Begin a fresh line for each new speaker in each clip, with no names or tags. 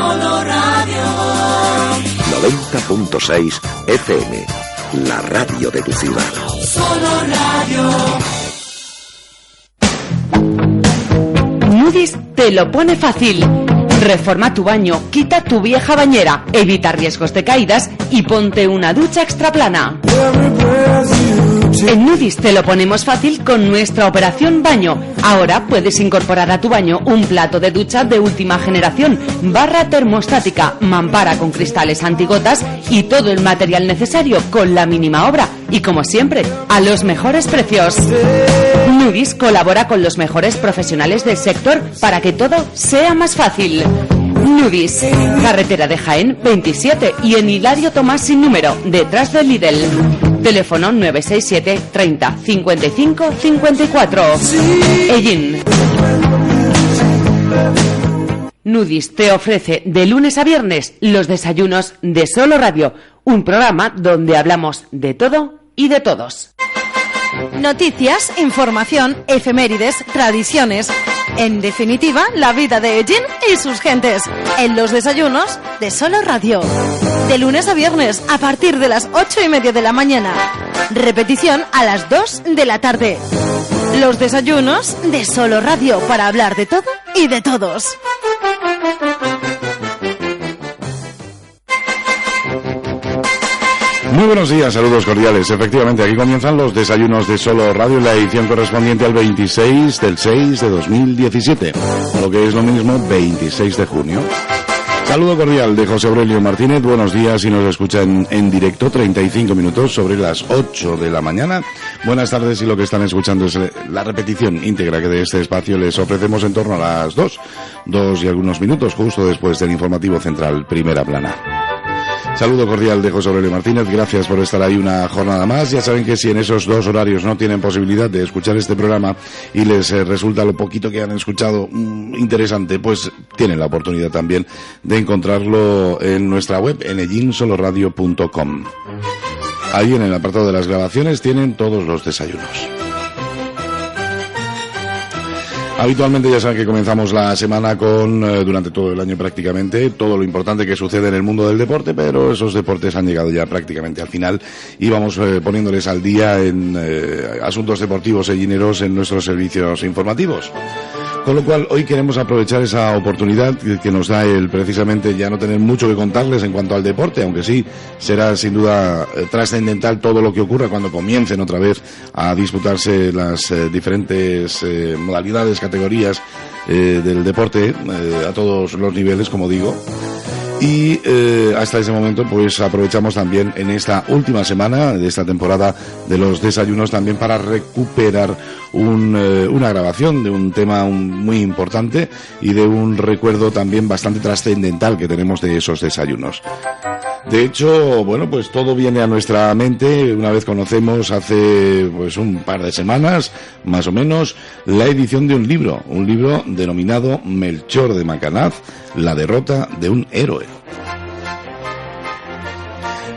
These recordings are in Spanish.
Solo Radio.
90.6 FM, la radio de tu ciudad.
Solo Radio.
Moody's te lo pone fácil. Reforma tu baño, quita tu vieja bañera, evita riesgos de caídas y ponte una ducha extra plana. En Moody's te lo ponemos fácil con nuestra operación baño. Ahora puedes incorporar a tu baño un plato de ducha de última generación, barra termostática, mampara con cristales antigotas y todo el material necesario con la mínima obra. Y como siempre, a los mejores precios. Moody's colabora con los mejores profesionales del sector para que todo sea más fácil. Moody's, carretera de Jaén 27 y en Hilario Tomás sin número, detrás del Lidl. Teléfono 967 30 55 54. Ellín. Moody's te ofrece de lunes a viernes los desayunos de Solo Radio, un programa donde hablamos de todo y de todos.
Noticias, información, efemérides, tradiciones. En definitiva, la vida de Ellín y sus gentes. En los desayunos de Solo Radio. De lunes a viernes, a partir de las 8:30 de la mañana. Repetición a las 2 de la tarde. Los desayunos de Solo Radio, para hablar de todo y de todos.
Muy buenos días, saludos cordiales. Efectivamente, aquí comienzan los desayunos de Solo Radio, la edición correspondiente al 26 del 6 de 2017, lo que es lo mismo 26 de junio. Saludo cordial de José Aurelio Martínez, buenos días y nos escuchan en directo 35 minutos sobre las 8 de la mañana. Buenas tardes y lo que están escuchando es la repetición íntegra que de este espacio les ofrecemos en torno a las 2 y algunos minutos, justo después del informativo central Primera Plana. Saludo cordial de José Aurelio Martínez, gracias por estar ahí una jornada más. Ya saben que si en esos dos horarios no tienen posibilidad de escuchar este programa y les resulta lo poquito que han escuchado interesante, pues tienen la oportunidad también de encontrarlo en nuestra web, en ellinsoloradio.com. Ahí en el apartado de las grabaciones tienen todos los desayunos. Habitualmente ya saben que comenzamos la semana con, durante todo el año prácticamente, todo lo importante que sucede en el mundo del deporte, pero esos deportes han llegado ya prácticamente al final y vamos poniéndoles al día en asuntos deportivos ellineros en nuestros servicios informativos. Con lo cual, hoy queremos aprovechar esa oportunidad que nos da el precisamente ya no tener mucho que contarles en cuanto al deporte, aunque sí será sin duda trascendental todo lo que ocurra cuando comiencen otra vez a disputarse las diferentes modalidades, categorías del deporte a todos los niveles, como digo. Y hasta ese momento pues aprovechamos también en esta última semana de esta temporada de los desayunos también para recuperar una grabación de un tema muy importante y de un recuerdo también bastante trascendental que tenemos de esos desayunos. De hecho, bueno, pues todo viene a nuestra mente una vez conocemos hace pues un par de semanas, más o menos, la edición de un libro denominado Melchor de Macanaz, la derrota de un héroe.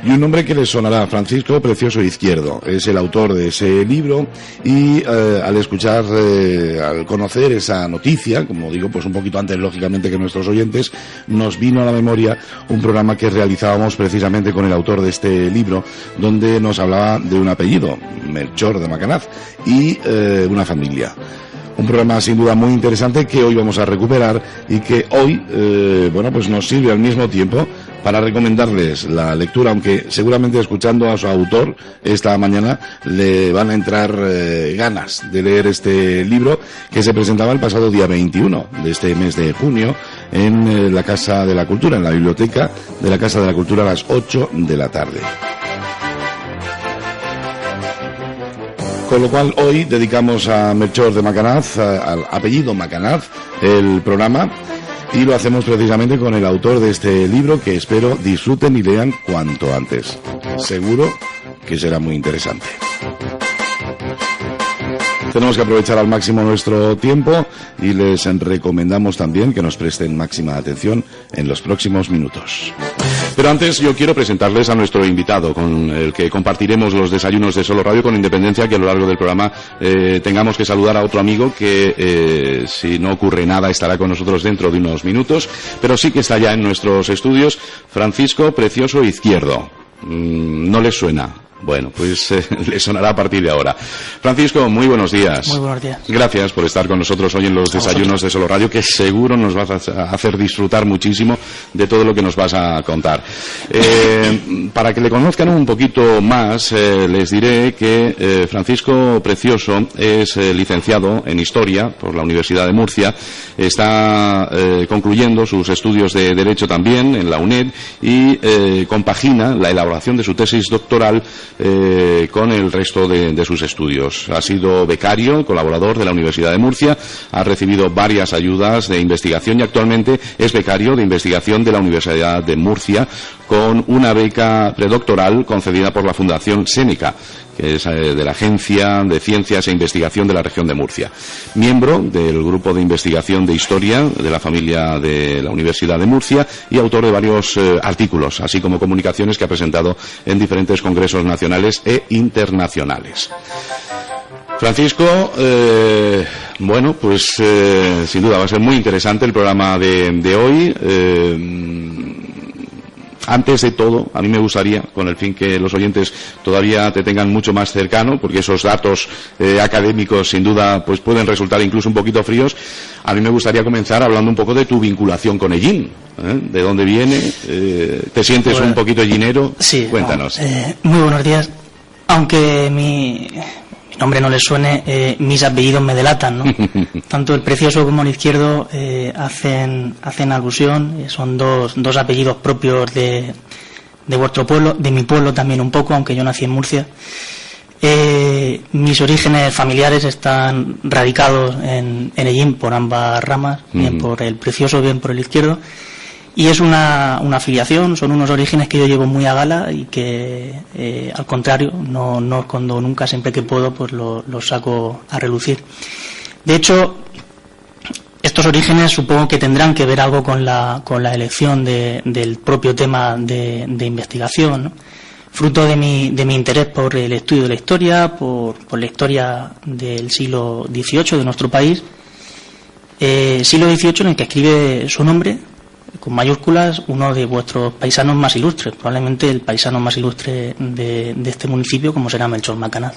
Y un nombre que les sonará, Francisco Precioso Izquierdo, es el autor de ese libro y al conocer esa noticia, como digo, pues un poquito antes lógicamente que nuestros oyentes, nos vino a la memoria un programa que realizábamos precisamente con el autor de este libro, donde nos hablaba de un apellido, Melchor de Macanaz, y una familia. Un programa sin duda muy interesante que hoy vamos a recuperar y que hoy, pues nos sirve al mismo tiempo para recomendarles la lectura, aunque seguramente escuchando a su autor esta mañana le van a entrar ganas de leer este libro que se presentaba el pasado día 21 de este mes de junio en la Casa de la Cultura, en la biblioteca de la Casa de la Cultura a las 8 de la tarde. Con lo cual hoy dedicamos a Melchor de Macanaz, al apellido Macanaz, el programa, y lo hacemos precisamente con el autor de este libro que espero disfruten y lean cuanto antes. Seguro que será muy interesante. Tenemos que aprovechar al máximo nuestro tiempo y les recomendamos también que nos presten máxima atención en los próximos minutos. Pero antes yo quiero presentarles a nuestro invitado, con el que compartiremos los desayunos de Solo Radio, con independencia que a lo largo del programa tengamos que saludar a otro amigo que, si no ocurre nada, estará con nosotros dentro de unos minutos, pero sí que está ya en nuestros estudios, Francisco Precioso Izquierdo. ¿No les suena? Bueno, pues le sonará a partir de ahora. Francisco, muy buenos días.
Muy buenos días. Gracias
por estar con nosotros hoy en los desayunos de Solo Radio, que seguro nos vas a hacer disfrutar muchísimo de todo lo que nos vas a contar. Para que le conozcan un poquito más, les diré que Francisco Precioso es licenciado en Historia por la Universidad de Murcia, está concluyendo sus estudios de Derecho también en la UNED y compagina la elaboración de su tesis doctoral con el resto de sus estudios. Ha sido becario, colaborador de la Universidad de Murcia, ha recibido varias ayudas de investigación y actualmente es becario de investigación de la Universidad de Murcia con una beca predoctoral concedida por la Fundación Séneca, que es de la Agencia de Ciencias e Investigación de la región de Murcia. Miembro del Grupo de Investigación de Historia de la familia de la Universidad de Murcia y autor de varios artículos, así como comunicaciones que ha presentado en diferentes congresos nacionales e internacionales. Francisco, bueno, pues sin duda va a ser muy interesante el programa de hoy. Antes de todo, a mí me gustaría, con el fin que los oyentes todavía te tengan mucho más cercano, porque esos datos académicos sin duda pues pueden resultar incluso un poquito fríos, a mí me gustaría comenzar hablando un poco de tu vinculación con Ellín. ¿De dónde viene? ¿Te sientes un poquito ellinero?
Sí.
Cuéntanos.
Muy buenos días. Aunque mi nombre no les suene, mis apellidos me delatan, ¿no? Tanto el Precioso como el Izquierdo hacen alusión, son dos apellidos propios de vuestro pueblo, de mi pueblo también un poco, aunque yo nací en Murcia. Mis orígenes familiares están radicados en Ellín por ambas ramas, bien por el Precioso, bien por el Izquierdo. Y es una afiliación, son unos orígenes que yo llevo muy a gala y que, al contrario, no escondo nunca, siempre que puedo, pues los saco a relucir. De hecho, estos orígenes supongo que tendrán que ver algo con la elección del propio tema de investigación, ¿no? Fruto de mi interés por el estudio de la historia, por la historia del siglo XVIII de nuestro país, siglo XVIII en el que escribe su nombre, con mayúsculas, uno de vuestros paisanos más ilustres, probablemente el paisano más ilustre de este municipio, como será Melchor Macanaz.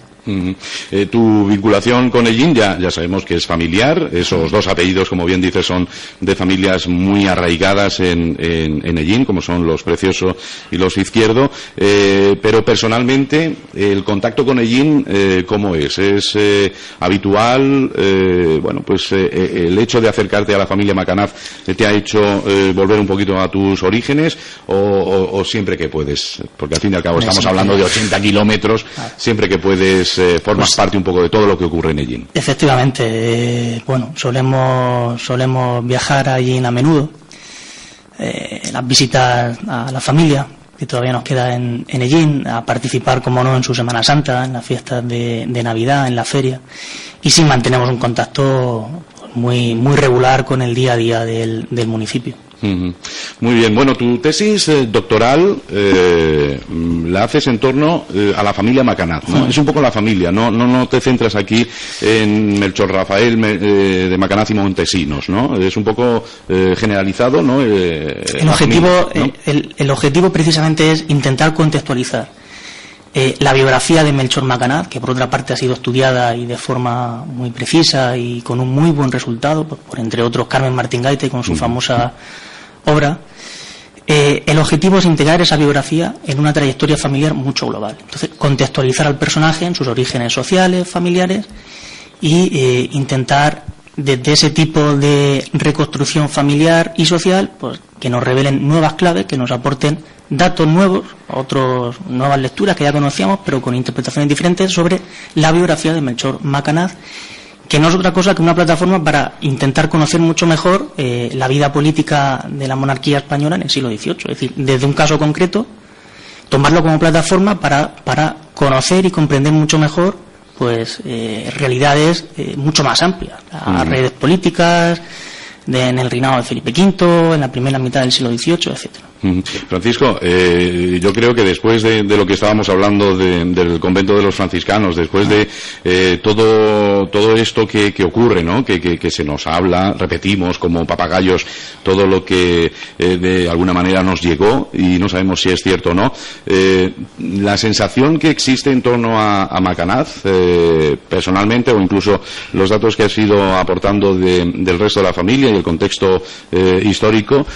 Tu vinculación con Ellín ya sabemos que es familiar, esos dos apellidos, como bien dices, son de familias muy arraigadas en Ellín, como son los Precioso y los Izquierdo, pero personalmente el contacto con Ellín, ¿cómo es? ¿Es habitual? Bueno, pues el hecho de acercarte a la familia Macanaz te ha hecho volver un poquito a tus orígenes o siempre que puedes, porque al fin y al cabo estamos hablando de 80 kilómetros, siempre que puedes formas parte un poco de todo lo que ocurre en Ellín.
Efectivamente, bueno, solemos viajar a Ellín a menudo, las visitas a la familia que todavía nos queda en Ellín, a participar, como no, en su Semana Santa, en las fiestas de Navidad, en la feria, y sí mantenemos un contacto muy regular con el día a día del municipio.
Muy bien. Bueno, tu tesis doctoral la haces en torno a la familia Macanaz, ¿no? Es un poco la familia, no te centras aquí en Melchor Rafael de Macanaz y Montesinos, ¿no? Es un poco generalizado, ¿no?
El objetivo precisamente es intentar contextualizar la biografía de Melchor Macanaz, que por otra parte ha sido estudiada y de forma muy precisa y con un muy buen resultado, por entre otros Carmen Martín Gaite con su famosa obra. El objetivo es integrar esa biografía en una trayectoria familiar mucho global. Entonces, contextualizar al personaje en sus orígenes sociales, familiares, y intentar, desde ese tipo de reconstrucción familiar y social, pues que nos revelen nuevas claves, que nos aporten datos nuevos, nuevas lecturas que ya conocíamos, pero con interpretaciones diferentes sobre la biografía de Melchor Macanaz, que no es otra cosa que una plataforma para intentar conocer mucho mejor la vida política de la monarquía española en el siglo XVIII. Es decir, desde un caso concreto, tomarlo como plataforma para conocer y comprender mucho mejor pues realidades mucho más amplias, las redes políticas en el reinado de Felipe V, en la primera mitad del siglo XVIII, etcétera.
Francisco, yo creo que después de lo que estábamos hablando del convento de los franciscanos, después de todo esto que ocurre, ¿no? Que se nos habla, repetimos como papagayos todo lo que de alguna manera nos llegó y no sabemos si es cierto o no, la sensación que existe en torno a Macanaz, personalmente, o incluso los datos que has ido aportando del resto de la familia y el contexto histórico,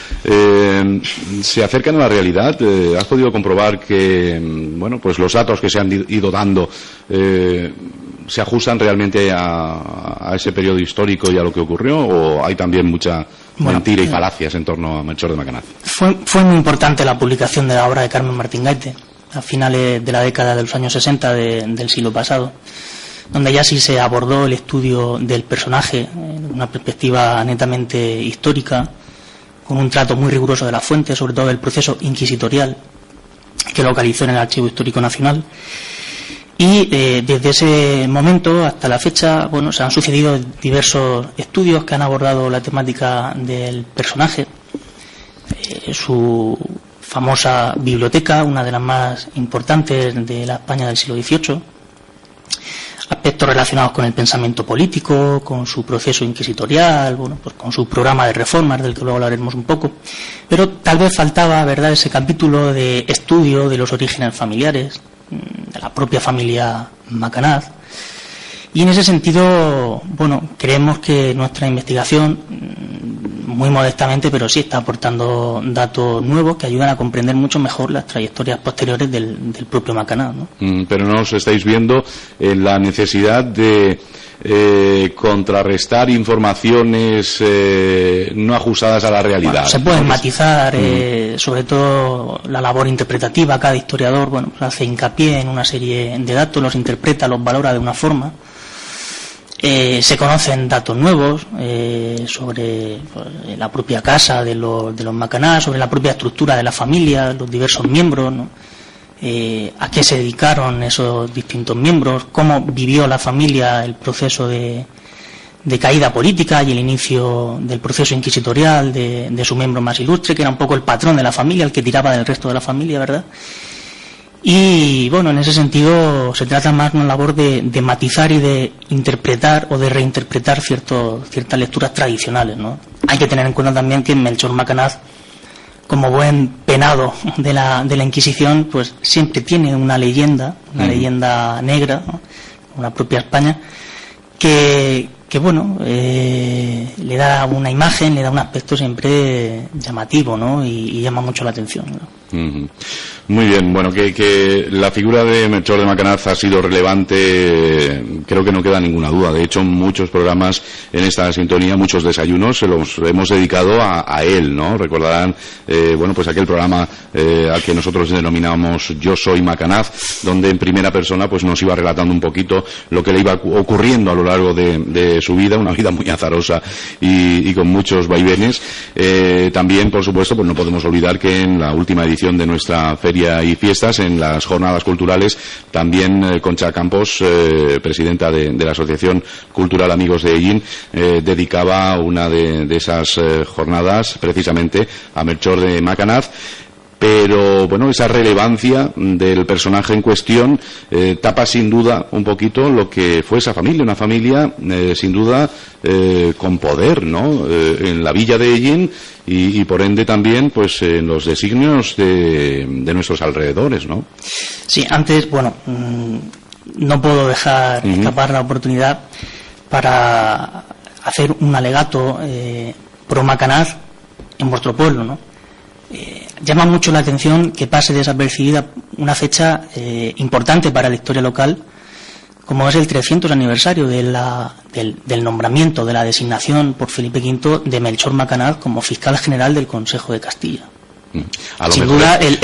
se acercan a la realidad. ¿Has podido comprobar que, bueno, pues los datos que se han ido dando se ajustan realmente a ese periodo histórico y a lo que ocurrió, o hay también mucha mentira y falacias en torno a Melchor de Macanaz?
Fue muy importante la publicación de la obra de Carmen Martín Gaite a finales de la década de los años 60 del siglo pasado, donde ya sí se abordó el estudio del personaje en una perspectiva netamente histórica, con un trato muy riguroso de las fuentes, sobre todo del proceso inquisitorial que localizó en el Archivo Histórico Nacional. Y desde ese momento hasta la fecha, bueno, se han sucedido diversos estudios que han abordado la temática del personaje, su famosa biblioteca, una de las más importantes de la España del siglo XVIII, aspectos relacionados con el pensamiento político, con su proceso inquisitorial, bueno, pues con su programa de reformas, del que luego hablaremos un poco, pero tal vez faltaba, ¿verdad?, ese capítulo de estudio de los orígenes familiares, de la propia familia Macanaz. Y en ese sentido, bueno, creemos que nuestra investigación, muy modestamente, pero sí está aportando datos nuevos que ayudan a comprender mucho mejor las trayectorias posteriores del propio Macanaz, ¿no?
Pero no os estáis viendo en la necesidad de contrarrestar informaciones no ajustadas a la realidad.
Bueno, se pueden matizar, sobre todo la labor interpretativa. Cada historiador, bueno, pues hace hincapié en una serie de datos, los interpreta, los valora de una forma. Se conocen datos nuevos sobre la propia casa de los Macanaz, sobre la propia estructura de la familia, los diversos miembros, ¿no? A qué se dedicaron esos distintos miembros, cómo vivió la familia el proceso de caída política y el inicio del proceso inquisitorial de su miembro más ilustre, que era un poco el patrón de la familia, el que tiraba del resto de la familia, ¿verdad? Y bueno, en ese sentido se trata más de una labor de matizar y de interpretar o de reinterpretar ciertas lecturas tradicionales, ¿no? Hay que tener en cuenta también que Melchor Macanaz, como buen penado de la Inquisición, pues siempre tiene una leyenda negra, ¿no?, una propia España, que bueno, le da una imagen, le da un aspecto siempre llamativo, ¿no?, y llama mucho la atención, ¿no?
Muy bien, bueno, que la figura de Melchor de Macanaz ha sido relevante, creo que no queda ninguna duda. De hecho, muchos programas en esta sintonía, muchos desayunos, se los hemos dedicado a él, ¿no? Recordarán, bueno, pues aquel programa al que nosotros denominamos Yo Soy Macanaz, donde en primera persona pues nos iba relatando un poquito lo que le iba ocurriendo a lo largo de su vida, una vida muy azarosa y con muchos vaivenes. También, por supuesto, pues no podemos olvidar que en la última edición de nuestra Feria y Fiestas, en las jornadas culturales, también Concha Campos, presidenta de la Asociación Cultural Amigos de Ellín, dedicaba una de esas jornadas precisamente a Melchor de Macanaz. Pero bueno, esa relevancia del personaje en cuestión tapa sin duda un poquito lo que fue esa familia, una familia sin duda con poder, ¿no?, en la villa de Ellín y por ende también pues en los designios de nuestros alrededores, ¿no?
Sí, antes, bueno, no puedo dejar escapar la oportunidad para hacer un alegato pro Macanaz en vuestro pueblo, ¿no? Llama mucho la atención que pase desapercibida una fecha importante para la historia local, como es el 300 aniversario del nombramiento, de la designación por Felipe V de Melchor Macanaz como fiscal general del Consejo de Castilla. Sin duda el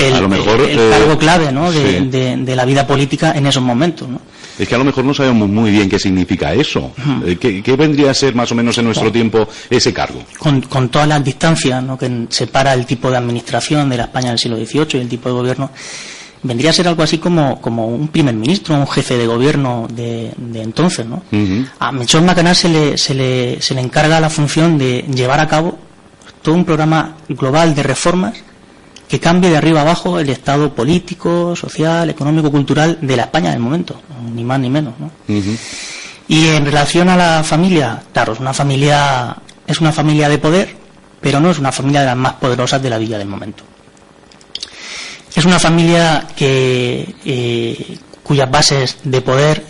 cargo clave, ¿no?, de la vida política en esos momentos, ¿no?
Es que a lo mejor no sabemos muy bien qué significa eso. ¿Qué vendría a ser más o menos en nuestro tiempo ese cargo?
Con todas las distancias, ¿no?, que separa el tipo de administración de la España del siglo XVIII y el tipo de gobierno, vendría a ser algo así como un primer ministro, un jefe de gobierno de entonces, ¿no? Uh-huh. A Melchor Macanaz se le encarga la función de llevar a cabo todo un programa global de reformas que cambie de arriba abajo el estado político, social, económico, cultural de la España del momento, ni más ni menos, ¿no? Uh-huh. Y en relación a la familia, claro, es una familia de poder, pero no es una familia de las más poderosas de la villa del momento. Es una familia cuyas bases de poder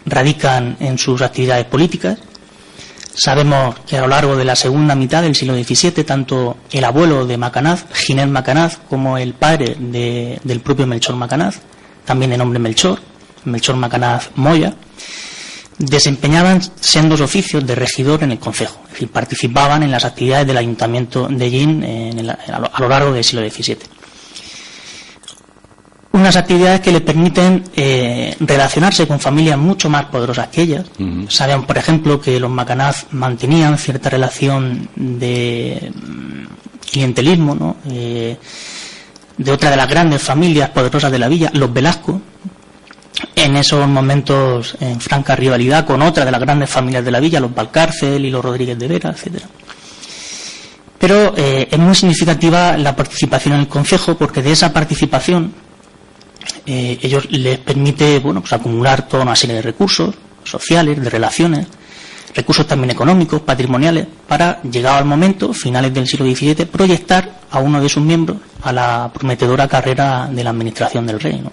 radican en sus actividades políticas. Sabemos que a lo largo de la segunda mitad del siglo XVII, tanto el abuelo de Macanaz, Ginés Macanaz, como el padre del propio Melchor Macanaz, también de nombre Melchor Macanaz Moya, desempeñaban sendos oficios de regidor en el concejo, es decir, participaban en las actividades del ayuntamiento de Ellín a lo largo del siglo XVII. Unas actividades que le permiten relacionarse con familias mucho más poderosas que ellas. Uh-huh. Saben, por ejemplo, que los Macanaz mantenían cierta relación de clientelismo, ¿no? De otra de las grandes familias poderosas de la villa, los Velasco, en esos momentos en franca rivalidad con otra de las grandes familias de la villa, los Valcárcel y los Rodríguez de Vera, etcétera. Pero es muy significativa la participación en el concejo, porque de esa participación ellos les permite, bueno, pues acumular toda una serie de recursos sociales, de relaciones, recursos también económicos, patrimoniales, para, llegado al momento, finales del siglo XVII, proyectar a uno de sus miembros a la prometedora carrera de la administración del rey, ¿no?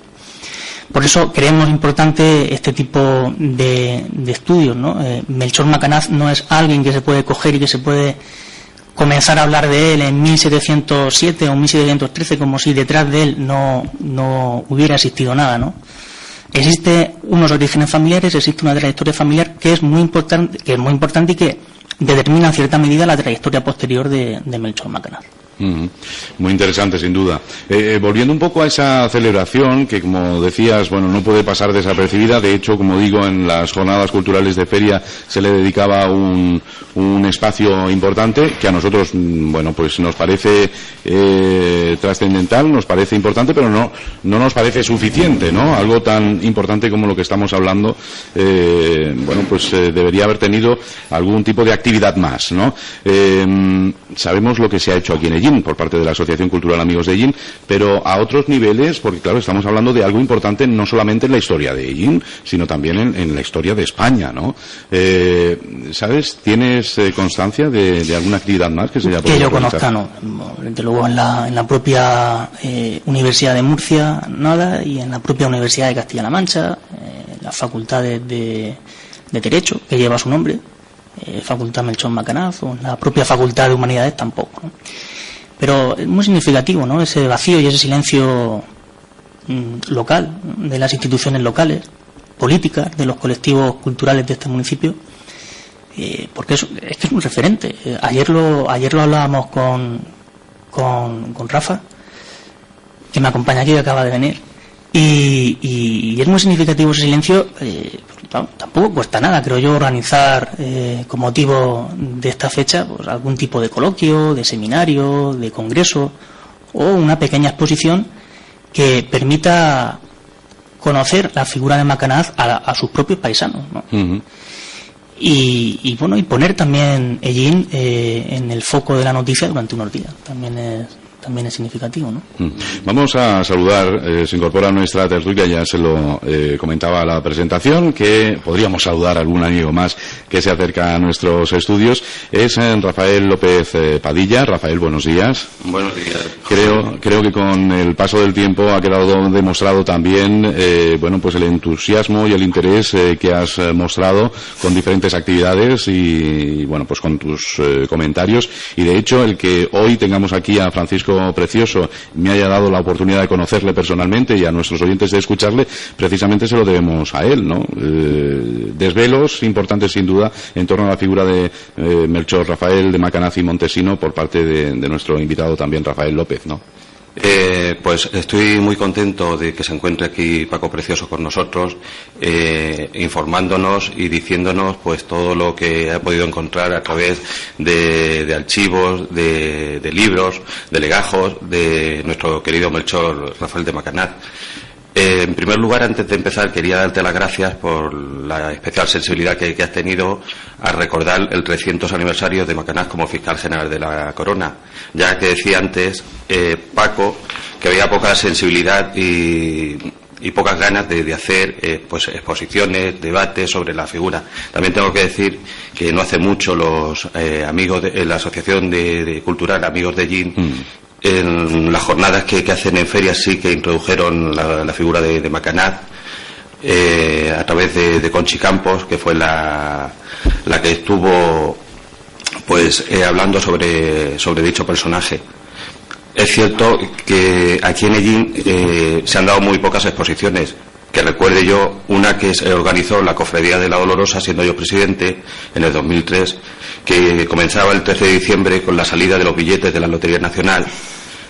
Por eso creemos importante este tipo de estudios, ¿no? Melchor Macanaz no es alguien que se puede coger y que se puede comenzar a hablar de él en 1707 o 1713 como si detrás de él no hubiera existido nada, ¿no? Existe unos orígenes familiares, existe una trayectoria familiar que es muy importante y que determina en cierta medida la trayectoria posterior de Melchor Macanaz.
Muy interesante, sin duda. Volviendo un poco a esa celebración que, como decías, bueno, no puede pasar desapercibida. De hecho, como digo, en las jornadas culturales de feria se le dedicaba un espacio importante que a nosotros, bueno, pues nos parece trascendental, nos parece importante, pero no nos parece suficiente, ¿no? Algo tan importante como lo que estamos hablando, bueno, pues debería haber tenido algún tipo de actividad más, ¿no? Sabemos lo que se ha hecho aquí en Ellín por parte de la Asociación Cultural Amigos de Ellín, pero a otros niveles, porque claro, estamos hablando de algo importante no solamente en la historia de Ellín, sino también en la historia de España, ¿no? ¿Sabes? ¿Tienes constancia de alguna actividad más que se haya podido realizar?
Que yo conozca, no. Desde luego en la propia Universidad de Murcia, nada, y en la propia Universidad de Castilla-La Mancha, las facultades de Derecho, que lleva su nombre, Facultad Melchor Macanaz, o la propia Facultad de Humanidades tampoco, ¿no? Pero es muy significativo, ¿no? Ese vacío y ese silencio local, de las instituciones locales, políticas, de los colectivos culturales de este municipio, porque es que es un referente. Ayer lo hablábamos con Rafa, que me acompaña aquí, que acaba de venir, y es muy significativo ese silencio. Tampoco cuesta nada, creo yo, organizar con motivo de esta fecha pues algún tipo de coloquio, de seminario, de congreso o una pequeña exposición que permita conocer la figura de Macanaz a sus propios paisanos, ¿no? Uh-huh. Y bueno, y poner también Ellín en el foco de la noticia durante unos días también es significativo, ¿no?
Vamos a saludar, se incorpora a nuestra tertulia, ya se lo comentaba la presentación, que podríamos saludar a algún amigo más que se acerca a nuestros estudios. Es Rafael López Padilla. Rafael, buenos días.
Buenos días.
Creo que con el paso del tiempo ha quedado demostrado también, bueno, pues el entusiasmo y el interés que has mostrado con diferentes actividades y bueno, pues con tus comentarios. Y de hecho, el que hoy tengamos aquí a Francisco Precioso me haya dado la oportunidad de conocerle personalmente y a nuestros oyentes de escucharle, precisamente se lo debemos a él, ¿no? Desvelos importantes sin duda en torno a la figura de Melchor Rafael de Macanaz y Montesino por parte de nuestro invitado también Rafael López, ¿no?
Pues estoy muy contento de que se encuentre aquí Paco Precioso con nosotros, informándonos y diciéndonos pues todo lo que ha podido encontrar a través de archivos, de libros, de legajos de nuestro querido Melchor Rafael de Macanaz. En primer lugar, antes de empezar, quería darte las gracias por la especial sensibilidad que has tenido a recordar el 300 aniversario de Macanaz como fiscal general de la Corona, ya que decía antes, Paco, que había poca sensibilidad y pocas ganas de hacer pues exposiciones, debates sobre la figura. También tengo que decir que no hace mucho los amigos de la Asociación de Cultural Amigos de Ellín, en las jornadas que hacen en ferias, sí que introdujeron la figura de Macanaz a través de Conchi Campos, que fue la que estuvo pues hablando sobre dicho personaje. Es cierto que aquí en Ellín se han dado muy pocas exposiciones. Que recuerde yo una que se organizó la Cofradía de la Dolorosa, siendo yo presidente, en el 2003, que comenzaba el 13 de diciembre con la salida de los billetes de la Lotería Nacional.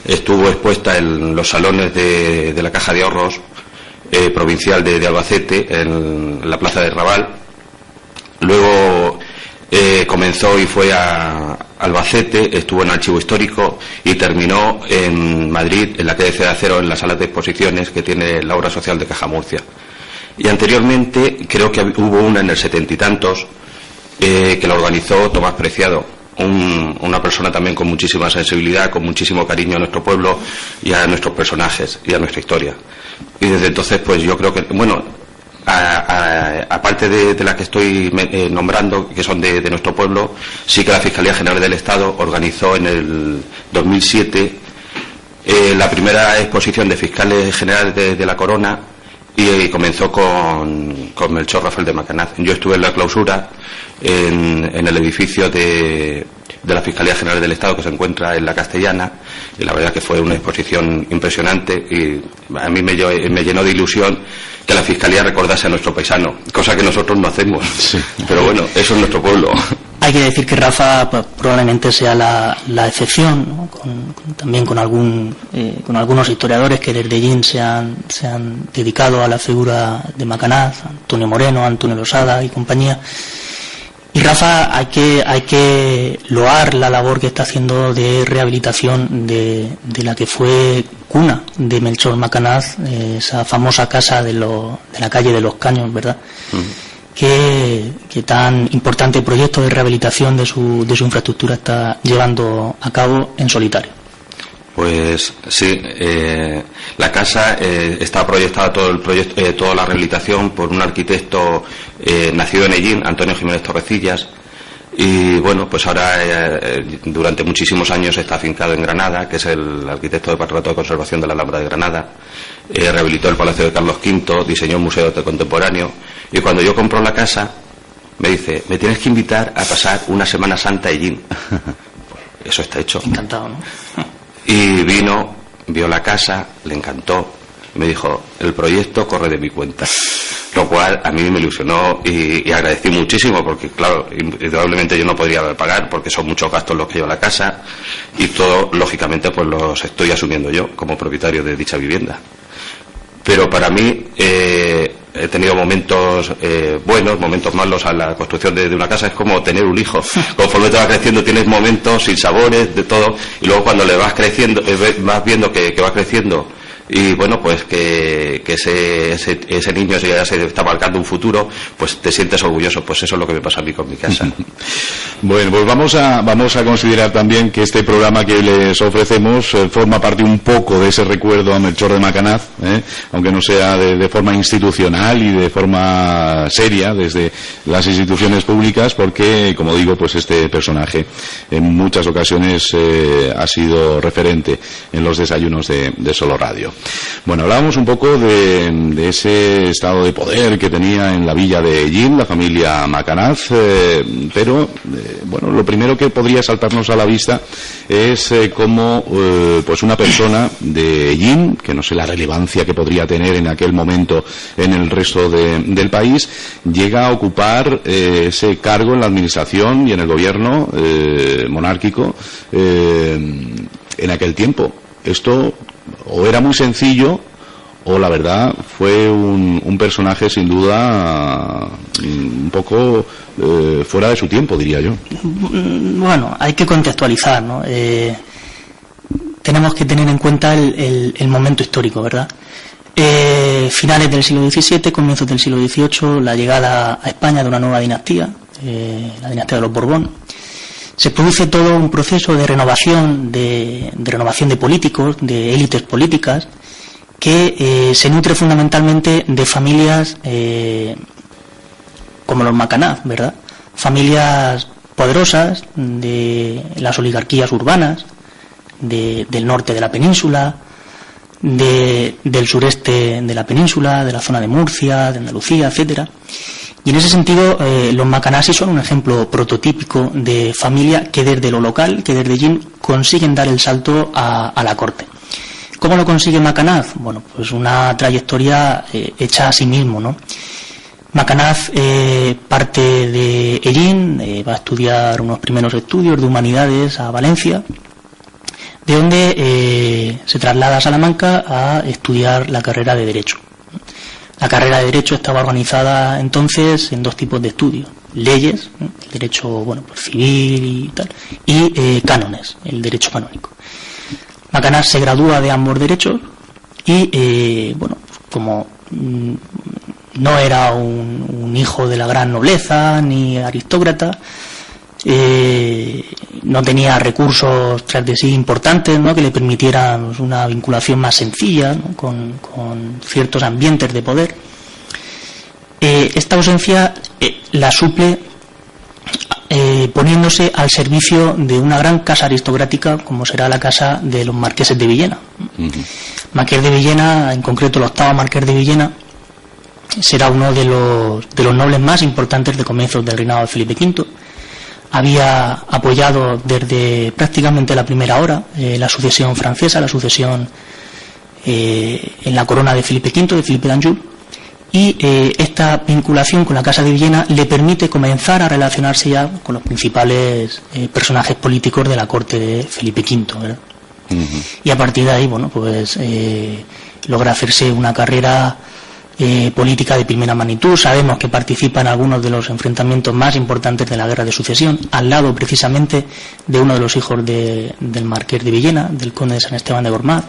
Estuvo expuesta en los salones de la Caja de Ahorros provincial de Albacete, en la Plaza de Raval. Luego comenzó y fue a Albacete, estuvo en Archivo Histórico y terminó en Madrid, en la calle de Acero, en la sala de exposiciones que tiene la Obra Social de Caja Murcia. Y anteriormente creo que hubo una en el 70 y tantos que la organizó Tomás Preciado, una persona también con muchísima sensibilidad, con muchísimo cariño a nuestro pueblo y a nuestros personajes y a nuestra historia. Y desde entonces pues yo creo que, bueno, aparte de la que estoy nombrando, que son de nuestro pueblo, sí que la Fiscalía General del Estado organizó en el 2007 la primera exposición de fiscales generales de la Corona, y comenzó con Melchor Rafael de Macanaz. Yo estuve en la clausura en el edificio de la Fiscalía General del Estado, que se encuentra en la Castellana, y la verdad que fue una exposición impresionante, y a mí me llenó de ilusión que la Fiscalía recordase a nuestro paisano, cosa que nosotros no hacemos. Sí. Pero bueno, eso es nuestro pueblo.
Hay que decir que Rafa probablemente sea la excepción, ¿no? También con algunos historiadores que desde Ellín se han dedicado a la figura de Macanaz, Antonio Moreno, Antonio Losada y compañía. Y Rafa, hay que loar la labor que está haciendo de rehabilitación de la que fue cuna de Melchor Macanaz, esa famosa casa de la calle de los Caños, ¿verdad? Que tan importante proyecto de rehabilitación de su infraestructura está llevando a cabo en solitario.
Pues sí, la casa está proyectada toda la rehabilitación por un arquitecto nacido en Ellín, Antonio Jiménez Torrecillas, y bueno, pues ahora durante muchísimos años está afincado en Granada, que es el arquitecto del Patronato de Conservación de la Alhambra de Granada. Rehabilitó el Palacio de Carlos V, diseñó un museo de arte contemporáneo, y cuando yo compro la casa me dice: me tienes que invitar a pasar una Semana Santa a Ellín. Eso está hecho.
Encantado, ¿no?
Y vio la casa, le encantó, y me dijo: el proyecto corre de mi cuenta. Lo cual a mí me ilusionó y agradecí muchísimo, porque claro, indudablemente yo no podría pagar, porque son muchos gastos los que lleva la casa, y todo, lógicamente, pues los estoy asumiendo yo como propietario de dicha vivienda. Pero para mí he tenido momentos buenos, momentos malos a la construcción de una casa. Es como tener un hijo. Conforme te vas creciendo tienes momentos sin sabores, de todo, y luego cuando le vas creciendo, vas viendo que va creciendo, y bueno, pues que ese niño ya se está marcando un futuro, pues te sientes orgulloso. Pues eso es lo que me pasa a mí con mi casa.
Bueno, pues vamos a considerar también que este programa que les ofrecemos forma parte un poco de ese recuerdo a Melchor de Macanaz, aunque no sea de forma institucional y de forma seria desde las instituciones públicas, porque, como digo, pues este personaje en muchas ocasiones ha sido referente en los desayunos de Solo Radio. Bueno, hablábamos un poco de ese estado de poder que tenía en la villa de Ellín la familia Macanaz, pero bueno, lo primero que podría saltarnos a la vista es cómo pues una persona de Ellín, que no sé la relevancia que podría tener en aquel momento en el resto del país, llega a ocupar ese cargo en la administración y en el gobierno monárquico en aquel tiempo. esto o era muy sencillo o la verdad fue un personaje sin duda un poco fuera de su tiempo, diría yo.
Bueno, hay que contextualizar, ¿no? Tenemos que tener en cuenta el momento histórico, ¿verdad? Finales del siglo XVII, comienzos del siglo XVIII, la llegada a España de una nueva dinastía, la dinastía de los Borbón. Se produce todo un proceso de renovación de políticos, de élites políticas, que se nutre fundamentalmente de familias como los Macanaz, ¿verdad? Familias poderosas de las oligarquías urbanas, del norte de la península, del sureste de la península, de la zona de Murcia, de Andalucía, etcétera. Y en ese sentido, los Macanaz son un ejemplo prototípico de familia que desde lo local, que desde allí consiguen dar el salto a la corte. ¿Cómo lo consigue Macanaz? Bueno, pues una trayectoria hecha a sí mismo, ¿no? Macanaz parte de Hellín, va a estudiar unos primeros estudios de humanidades a Valencia, de donde se traslada a Salamanca a estudiar la carrera de Derecho. La carrera de Derecho estaba organizada entonces en dos tipos de estudios: leyes, el derecho, bueno, pues civil y tal, y cánones, el derecho canónico. Macanaz se gradúa de ambos derechos y, bueno, pues como no era un hijo de la gran nobleza ni aristócrata, no tenía recursos tras de sí importantes, ¿no?, que le permitieran una vinculación más sencilla, ¿no?, con ciertos ambientes de poder. Esta ausencia la suple poniéndose al servicio de una gran casa aristocrática como será la casa de los marqueses de Villena. Marqués de Villena, en concreto el octavo marqués de Villena, será uno de los nobles más importantes de comienzos del reinado de Felipe V. Había apoyado desde prácticamente la primera hora la sucesión francesa, la sucesión en la corona de Felipe V, de Felipe d'Anjou, y esta vinculación con la Casa de Villena le permite comenzar a relacionarse ya con los principales personajes políticos de la corte de Felipe V, ¿verdad? Y a partir de ahí, bueno, pues logra hacerse una carrera política de primera magnitud. Sabemos que participa en algunos de los enfrentamientos más importantes de la Guerra de Sucesión, al lado precisamente de uno de los hijos del marqués de Villena, del conde de San Esteban de Gormaz.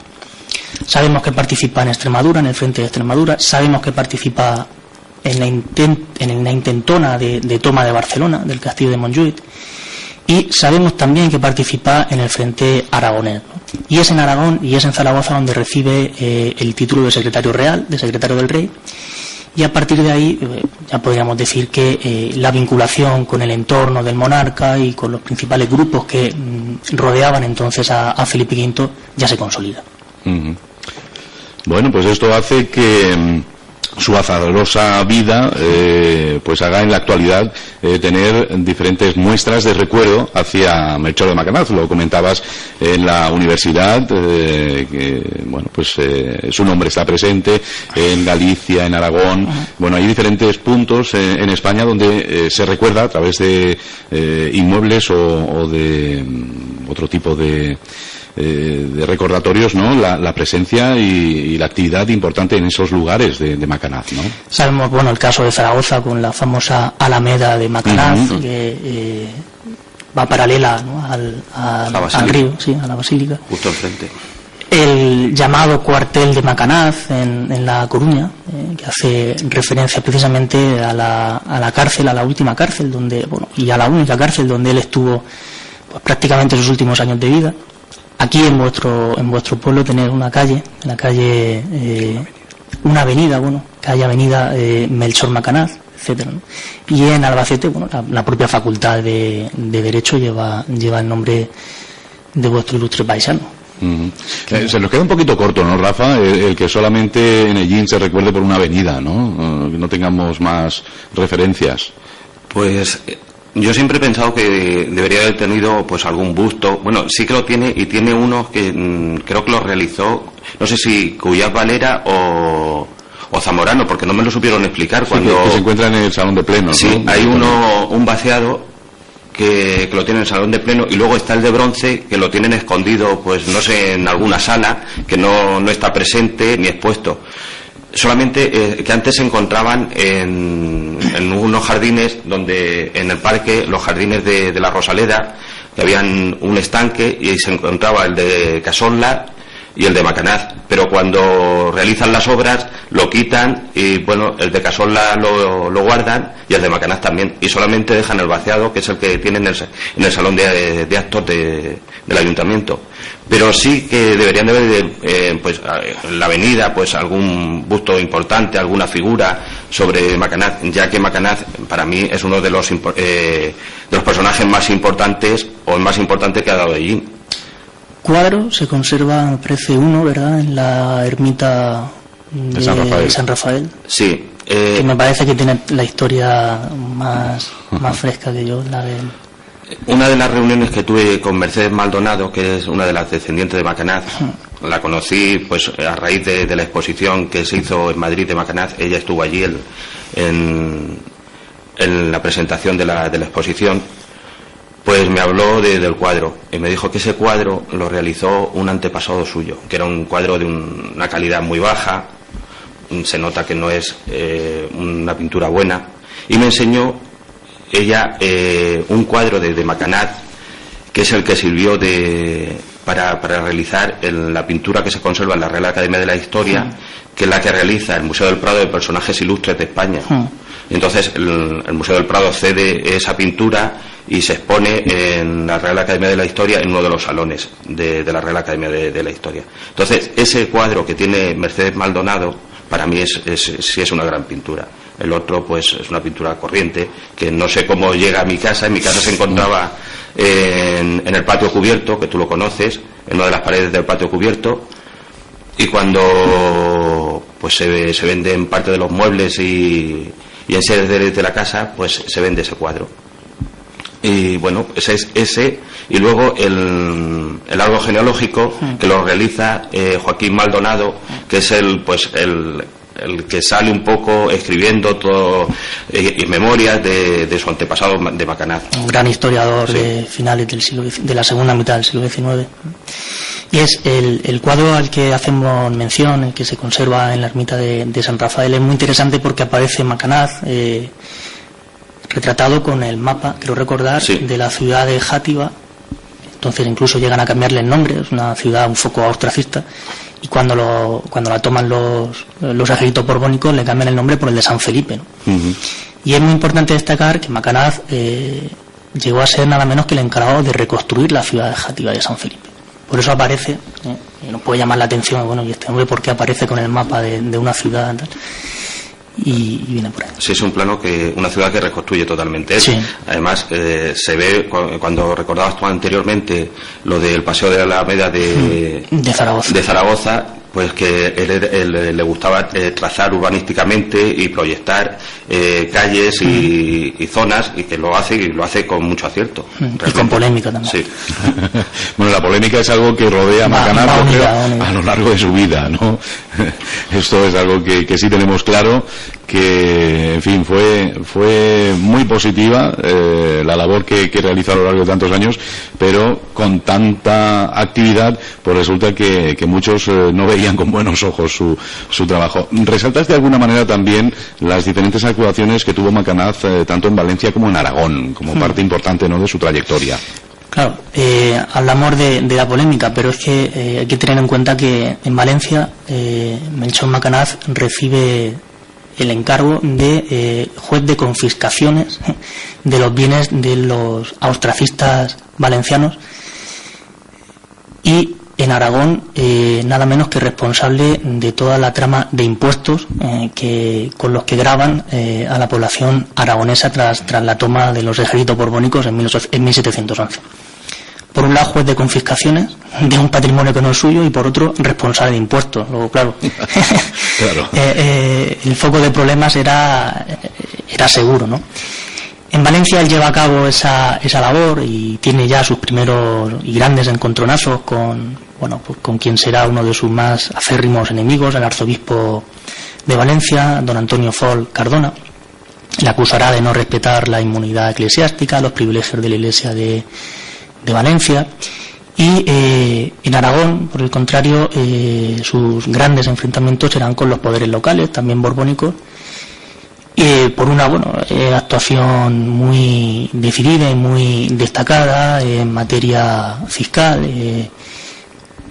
Sabemos que participa en Extremadura, en el frente de Extremadura. Sabemos que participa en la intentona de toma de Barcelona, del castillo de Montjuïc. Y sabemos también que participa en el frente aragonés, ¿no? Y es en Aragón y es en Zaragoza donde recibe el título de secretario real, de secretario del rey. Y a partir de ahí ya podríamos decir que la vinculación con el entorno del monarca y con los principales grupos que rodeaban entonces a Felipe V ya se consolida.
Bueno, pues esto hace que su azarosa vida pues haga en la actualidad tener diferentes muestras de recuerdo hacia Melchor de Macanaz. Lo comentabas en la universidad, que bueno, pues su nombre está presente en Galicia, en Aragón. Bueno, hay diferentes puntos en España donde se recuerda a través de inmuebles o de otro tipo de recordatorios, ¿no?, la presencia y la actividad importante en esos lugares de Macanaz, ¿no?
Sabemos, bueno, el caso de Zaragoza con la famosa Alameda de Macanaz, que va paralela, ¿no?, al río, sí, a la basílica.
Justo enfrente.
El llamado cuartel de Macanaz en La Coruña, que hace referencia precisamente a la cárcel, a la última cárcel donde, bueno, y a la única cárcel donde él estuvo pues prácticamente sus últimos años de vida. Aquí en vuestro pueblo tenéis una calle, una avenida, bueno, calle Avenida Melchor Macanaz, etcétera, ¿no? Y en Albacete, bueno, la propia facultad de Derecho lleva el nombre de vuestro ilustre paisano.
Se nos queda un poquito corto, ¿no, Rafa? El que solamente en Hellín se recuerde por una avenida, ¿no? Que no tengamos más referencias.
Pues yo siempre he pensado que debería haber tenido pues algún busto. Bueno, sí que lo tiene, y tiene uno que creo que lo realizó, no sé si Cuyat Valera o Zamorano, porque no me lo supieron explicar.
Sí,
cuando
que se encuentra en el Salón de Plenos.
Sí,
¿no?
Hay un vaciado que lo tienen en el salón de pleno, y luego está el de bronce, que lo tienen escondido, pues no sé, en alguna sala, que no está presente ni expuesto. Solamente que antes se encontraban en unos jardines, donde en el parque, los jardines de la Rosaleda, que habían un estanque, y se encontraba el de Cazorla y el de Macanaz, pero cuando realizan las obras lo quitan, y bueno, el de Cazorla lo guardan, y el de Macanaz también, y solamente dejan el vaciado, que es el que tienen en el salón de actos del ayuntamiento. Pero sí que deberían de ver pues en la avenida, pues algún busto importante, alguna figura sobre Macanaz, ya que Macanaz para mí es uno de los personajes más importantes, o el más importante que ha dado allí.
Cuadro se conserva, me parece, uno, ¿verdad?, en la ermita de San Rafael.
Sí.
Que me parece que tiene la historia más fresca que yo, la de...
Una de las reuniones que tuve con Mercedes Maldonado, que es una de las descendientes de Macanaz, la conocí pues a raíz de la exposición que se hizo en Madrid de Macanaz. Ella estuvo allí en la presentación de la exposición. Pues me habló del cuadro, y me dijo que ese cuadro lo realizó un antepasado suyo, que era un cuadro de una calidad muy baja, se nota que no es una pintura buena, y me enseñó ella un cuadro de Macanaz, que es el que sirvió para realizar la pintura que se conserva en la Real Academia de la Historia, que es la que realiza el Museo del Prado de Personajes Ilustres de España. Entonces el Museo del Prado cede esa pintura y se expone en la Real Academia de la Historia, en uno de los salones de la Real Academia de la Historia. Entonces ese cuadro que tiene Mercedes Maldonado para mí sí es una gran pintura. El otro pues es una pintura corriente, que no sé cómo llega a mi casa. En mi casa se encontraba en el patio cubierto, que tú lo conoces, en una de las paredes del patio cubierto, y cuando pues se venden parte de los muebles y enseres de la casa, pues se vende ese cuadro. Y bueno, ese es ese, y luego el árbol genealógico, que lo realiza Joaquín Maldonado, que es el que sale un poco escribiendo todo memorias de su antepasado de Macanaz.
Un gran historiador, sí, de finales de la segunda mitad del siglo XIX. Y es el cuadro al que hacemos mención, el que se conserva en la ermita de San Rafael, es muy interesante porque aparece Macanaz retratado con el mapa, creo recordar, sí, de la ciudad de Játiva. Entonces incluso llegan a cambiarle el nombre, es una ciudad un poco ostracista, y cuando la toman los ejércitos borbónicos le cambian el nombre por el de San Felipe, ¿no? Y es muy importante destacar que Macanaz llegó a ser nada menos que el encargado de reconstruir la ciudad de Játiva de San Felipe. Por eso aparece, y nos puede llamar la atención, bueno, ¿y este hombre por qué aparece con el mapa de una ciudad? Tal? Y viene por ahí.
Sí, es un plano una ciudad que reconstruye totalmente. Sí. Además, se ve, cuando recordabas tú anteriormente lo del paseo de la Alameda de Zaragoza, pues que él le gustaba trazar urbanísticamente y proyectar calles y zonas, y que lo hace con mucho acierto.
Y con polémica también.
Sí.
Bueno, la polémica es algo que rodea a Macanaz a lo largo de su vida, ¿no? Esto es algo que sí tenemos claro, que en fin fue muy positiva la labor que realizó a lo largo de tantos años, pero con tanta actividad pues resulta que muchos no veían con buenos ojos su trabajo. Resaltas de alguna manera también las diferentes actuaciones que tuvo Macanaz tanto en Valencia como en Aragón, como parte importante, ¿no?, de su trayectoria.
Claro, hablamos de la polémica, pero es que hay que tener en cuenta que en Valencia Melchor Macanaz recibe el encargo de juez de confiscaciones de los bienes de los austracistas valencianos, y en Aragón nada menos que responsable de toda la trama de impuestos con los que graban a la población aragonesa tras la toma de los ejércitos borbónicos en 1711. Por un lado, juez de confiscaciones de un patrimonio que no es suyo, y por otro, responsable de impuestos. Luego, claro, el foco de problemas era seguro, ¿no? En Valencia él lleva a cabo esa labor y tiene ya sus primeros y grandes encontronazos con quien será uno de sus más acérrimos enemigos, el arzobispo de Valencia, don Antonio Fol Cardona. le acusará de no respetar la inmunidad eclesiástica, los privilegios de la Iglesia de Valencia. Y en Aragón, por el contrario, sus grandes enfrentamientos serán con los poderes locales, también borbónicos, por una actuación muy decidida y muy destacada en materia fiscal,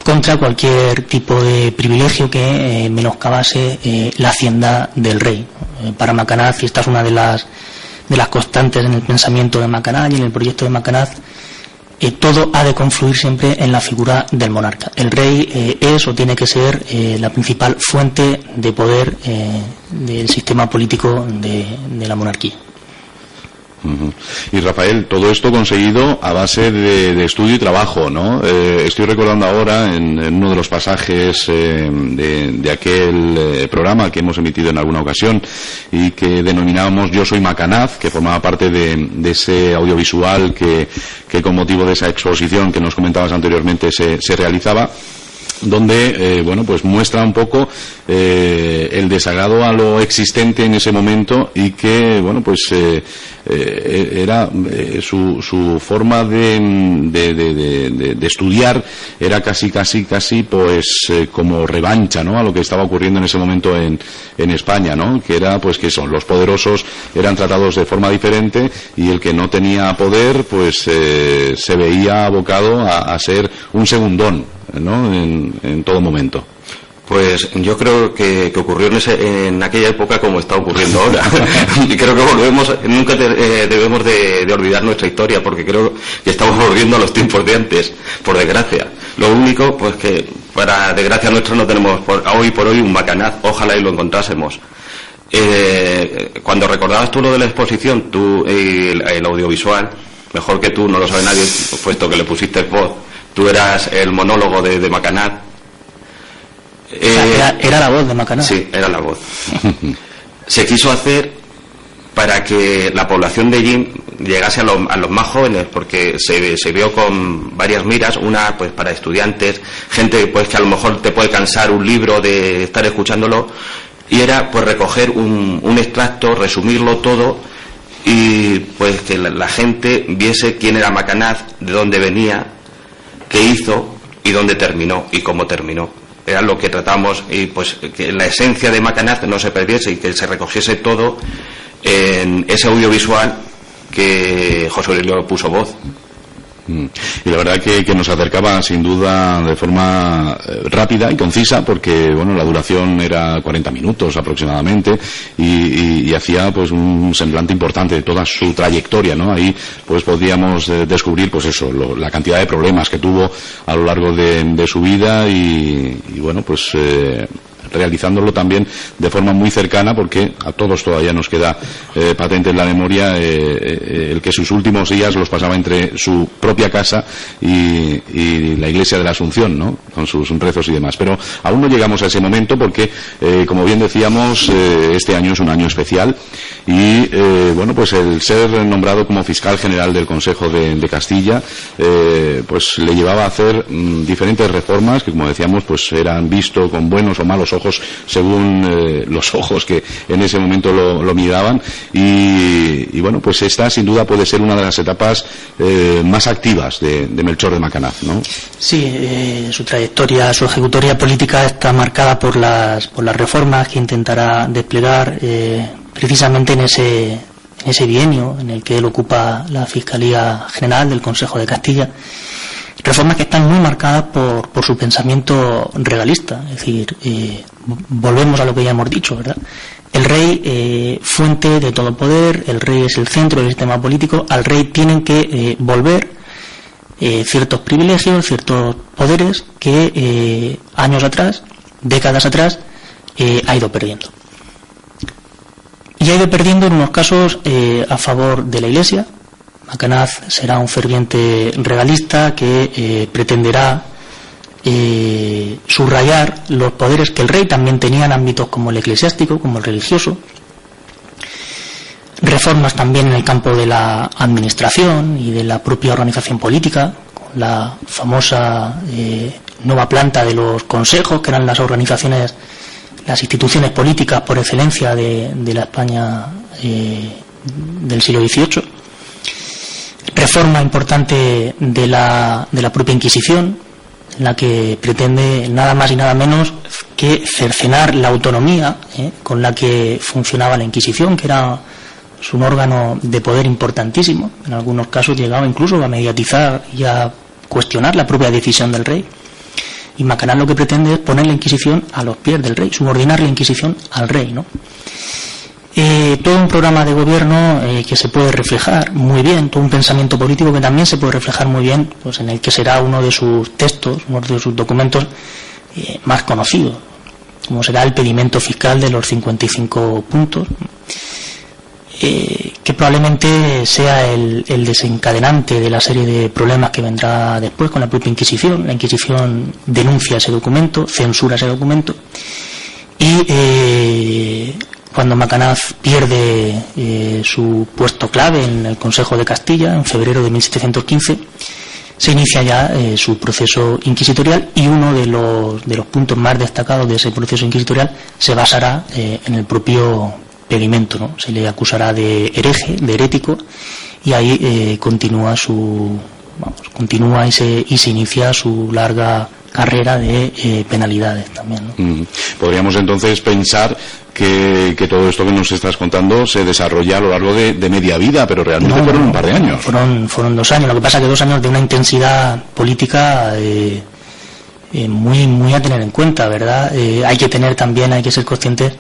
contra cualquier tipo de privilegio que menoscabase la hacienda del rey. Para Macanaz, y esta es una de las constantes en el pensamiento de Macanaz y en el proyecto de Macanaz, todo ha de confluir siempre en la figura del monarca. El rey es o tiene que ser la principal fuente de poder del sistema político de la monarquía.
Y Rafael, todo esto conseguido a base de estudio y trabajo, ¿no? Estoy recordando ahora en uno de los pasajes de aquel programa que hemos emitido en alguna ocasión y que denominábamos Yo soy Macanaz, que formaba parte de ese audiovisual que con motivo de esa exposición que nos comentabas anteriormente se realizaba, donde pues muestra un poco el desagrado a lo existente en ese momento y que era su forma de estudiar era casi pues como revancha, ¿no?, a lo que estaba ocurriendo en ese momento en España, ¿no?, que era pues que los poderosos eran tratados de forma diferente y el que no tenía poder pues se veía abocado a ser un segundón, ¿no?, en todo momento.
Pues yo creo que ocurrió en aquella época como está ocurriendo ahora. Y creo que nunca debemos de olvidar nuestra historia, porque creo que estamos volviendo a los tiempos de antes, por desgracia. Lo único, pues que para desgracia nuestra no tenemos hoy por hoy un Macanaz, ojalá y lo encontrásemos. Cuando recordabas tú lo de la exposición, el audiovisual, mejor que tú, no lo sabe nadie, puesto que le pusiste voz, tú eras el monólogo de Macanaz.
Era la voz de Macanaz.
Sí, era la voz. Se quiso hacer para que la población de Ellín llegase a los más jóvenes, porque se vio con varias miras, una pues para estudiantes, gente pues que a lo mejor te puede cansar un libro de estar escuchándolo, y era pues recoger un extracto, resumirlo todo y pues que la gente viese quién era Macanaz, de dónde venía, qué hizo y dónde terminó y cómo terminó. Era lo que tratamos, y pues que la esencia de Macanaz no se perdiese y que se recogiese todo en ese audiovisual que José Aurelio puso voz.
Y la verdad que nos acercaba sin duda de forma rápida y concisa, porque la duración era 40 minutos aproximadamente y hacía pues un semblante importante de toda su trayectoria, ¿no? Ahí pues podíamos descubrir pues eso, la cantidad de problemas que tuvo a lo largo de su vida y realizándolo también de forma muy cercana, porque a todos todavía nos queda patente en la memoria el que sus últimos días los pasaba entre su propia casa y la iglesia de la Asunción, ¿no?, con sus rezos y demás. Pero aún no llegamos a ese momento porque, como bien decíamos, este año es un año especial y pues el ser nombrado como fiscal general del Consejo de Castilla pues le llevaba a hacer diferentes reformas que, como decíamos, pues eran visto con buenos o malos ojos según los ojos que en ese momento lo miraban y pues esta sin duda puede ser una de las etapas más activas de Melchor de Macanaz, ¿no? Sí,
su trayectoria, su ejecutoria política está marcada por las reformas que intentará desplegar precisamente en ese bienio en el que él ocupa la Fiscalía General del Consejo de Castilla. Reformas que están muy marcadas por su pensamiento regalista, es decir, volvemos a lo que ya hemos dicho, ¿verdad? El rey, fuente de todo poder, el rey es el centro del sistema político, al rey tienen que volver ciertos privilegios, ciertos poderes que años atrás, décadas atrás, ha ido perdiendo. Y ha ido perdiendo en unos casos a favor de la Iglesia. Macanaz será un ferviente regalista que pretenderá subrayar los poderes que el rey también tenía en ámbitos como el eclesiástico, como el religioso. Reformas también en el campo de la administración y de la propia organización política, con la famosa nueva planta de los consejos, que eran las organizaciones, las instituciones políticas por excelencia de la España del siglo XVIII, reforma importante de la propia Inquisición, en la que pretende nada más y nada menos que cercenar la autonomía con la que funcionaba la Inquisición, que era un órgano de poder importantísimo. En algunos casos llegaba incluso a mediatizar y a cuestionar la propia decisión del rey. Y Macanaz lo que pretende es poner la Inquisición a los pies del rey, subordinar la Inquisición al rey, ¿no? Todo un programa de gobierno que se puede reflejar muy bien, todo un pensamiento político que también se puede reflejar muy bien, pues en el que será uno de sus textos, uno de sus documentos más conocidos, como será el pedimento fiscal de los 55 puntos, que probablemente sea el desencadenante de la serie de problemas que vendrá después con la propia Inquisición. La Inquisición denuncia ese documento, censura ese documento, y cuando Macanaz pierde su puesto clave en el Consejo de Castilla en febrero de 1715, se inicia ya su proceso inquisitorial, y uno de los puntos más destacados de ese proceso inquisitorial se basará en el propio pedimento, ¿no? Se le acusará de hereje, de herético, y ahí continúa y se inicia su larga carrera de penalidades también, ¿no?
Podríamos entonces pensar que todo esto que nos estás contando se desarrolla a lo largo de media vida, pero realmente fueron un par de años.
Fueron 2 años. Lo que pasa es que 2 años de una intensidad política muy, muy a tener en cuenta, ¿verdad? Hay que ser conscientes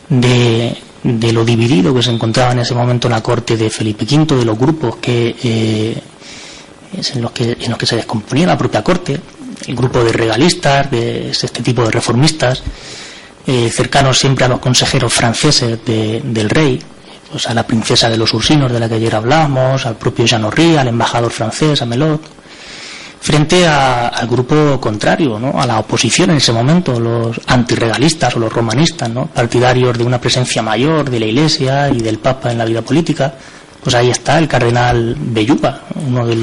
de lo dividido que se encontraba en ese momento la corte de Felipe V, de los grupos en los que se descomponía la propia corte, el grupo de regalistas, de este tipo de reformistas, cercanos siempre a los consejeros franceses del rey, pues a la princesa de los Ursinos, de la que ayer hablábamos, al propio Jean Horry, al embajador francés, a Melot, frente al grupo contrario, ¿no? A la oposición en ese momento, los antirregalistas o los romanistas, ¿no? Partidarios de una presencia mayor de la Iglesia y del Papa en la vida política. Pues ahí está el cardenal Belluga, uno de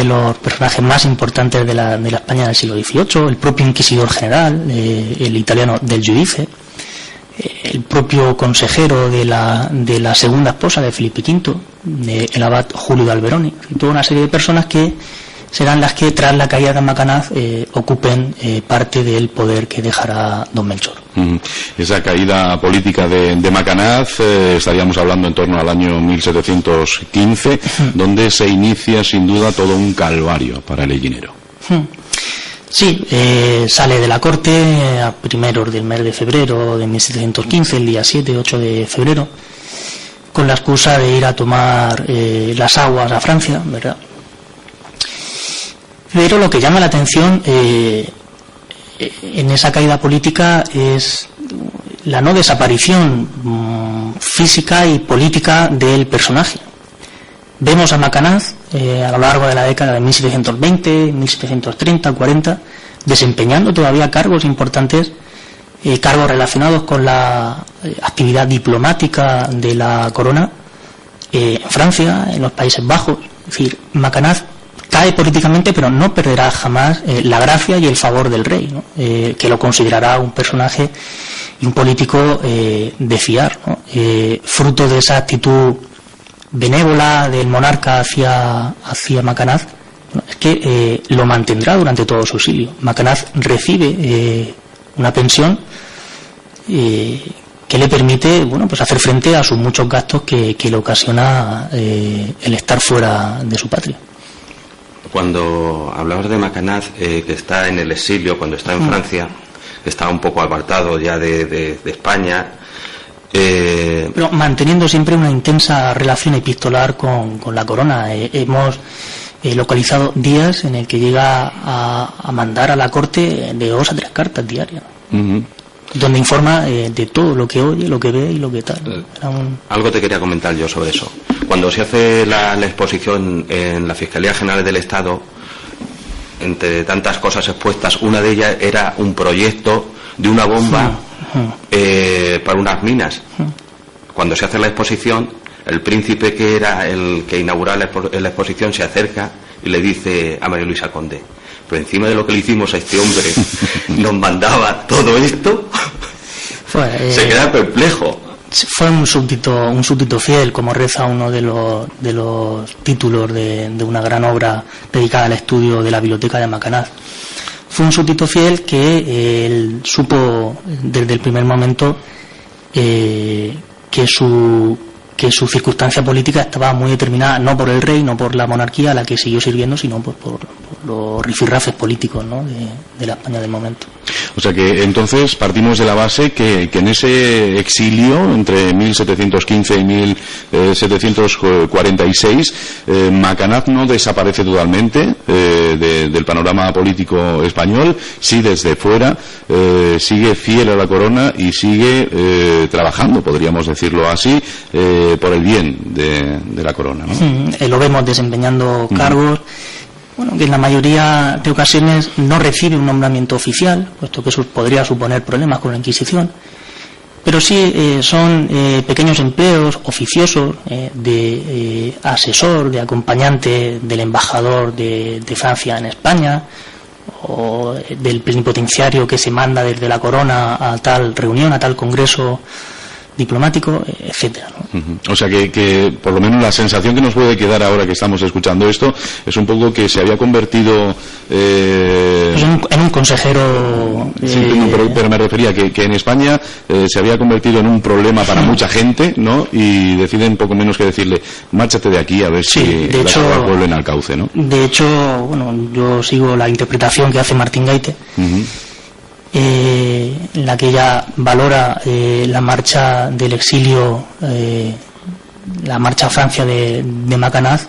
los personajes más importantes de la España del siglo XVIII, el propio inquisidor general, el italiano del Giudice, el propio consejero de la segunda esposa de Felipe V, el abad Julio de Alberoni, y toda una serie de personas que serán las que tras la caída de Macanaz ocupen parte del poder que dejará don Melchor.
Esa caída política de Macanaz, estaríamos hablando en torno al año 1715, donde se inicia sin duda todo un calvario para el hellinero.
Sí, sale de la corte a primeros del mes de febrero de 1715, el día 7-8 de febrero, con la excusa de ir a tomar las aguas a Francia, ¿verdad? Pero lo que llama la atención en esa caída política es la no desaparición física y política del personaje. Vemos a Macanaz a lo largo de la década de 1720, 1730, 40, desempeñando todavía cargos importantes, cargos relacionados con la actividad diplomática de la corona en Francia, en los Países Bajos. Es decir, Macanaz cae políticamente, pero no perderá jamás la gracia y el favor del rey, ¿no? Que lo considerará un personaje y un político de fiar, ¿no? Fruto de esa actitud benévola del monarca hacia Macanaz, ¿no? Es que lo mantendrá durante todo su exilio. Macanaz recibe una pensión que le permite, bueno, pues hacer frente a sus muchos gastos que le ocasiona el estar fuera de su patria.
Cuando hablamos de Macanaz, que está en el exilio, cuando está en Francia, está un poco apartado ya de España,
pero manteniendo siempre una intensa relación epistolar con la corona. Hemos localizado días en el que llega a mandar a la corte de 2 a 3 cartas diarias, donde informa de todo lo que oye, lo que ve y lo que tal.
Algo te quería comentar yo sobre eso. Cuando se hace la exposición en la Fiscalía General del Estado, entre tantas cosas expuestas, una de ellas era un proyecto de una bomba para unas minas. Cuando se hace la exposición, el príncipe, que era el que inauguraba la exposición, se acerca y le dice a María Luisa Conde: pero encima de lo que le hicimos a este hombre, nos mandaba todo esto.
Pues,
se queda perplejo.
Fue un súbdito fiel, como reza uno de los títulos de una gran obra dedicada al estudio de la biblioteca de Macanaz. Fue un súbdito fiel que él supo desde el primer momento que su circunstancia política estaba muy determinada no por el rey, no por la monarquía a la que siguió sirviendo, sino por los rifirrafes políticos, ¿no?, de la España del momento.
O sea que entonces partimos de la base que en ese exilio entre 1715 y 1746 Macanaz no desaparece totalmente del panorama político español, sí desde fuera sigue fiel a la corona y sigue trabajando, podríamos decirlo así, por el bien de la corona, ¿no?
Lo vemos desempeñando cargos, bueno, que en la mayoría de ocasiones no recibe un nombramiento oficial, puesto que eso podría suponer problemas con la Inquisición, pero sí son pequeños empleos oficiosos de asesor, de acompañante del embajador de Francia en España, o del plenipotenciario que se manda desde la corona a tal reunión, a tal congreso diplomático, etcétera, ¿no?
O sea que por lo menos la sensación que nos puede quedar ahora que estamos escuchando esto es un poco que se había convertido
en un consejero.
Pero me refería que en España se había convertido en un problema para mucha gente, ¿no? Y deciden poco menos que decirle márchate de aquí a ver si las aguas vuelven al cauce, ¿no?
De hecho, bueno, yo sigo la interpretación que hace Martín Gaite. En la que ella valora la marcha del exilio, la marcha a Francia de Macanaz,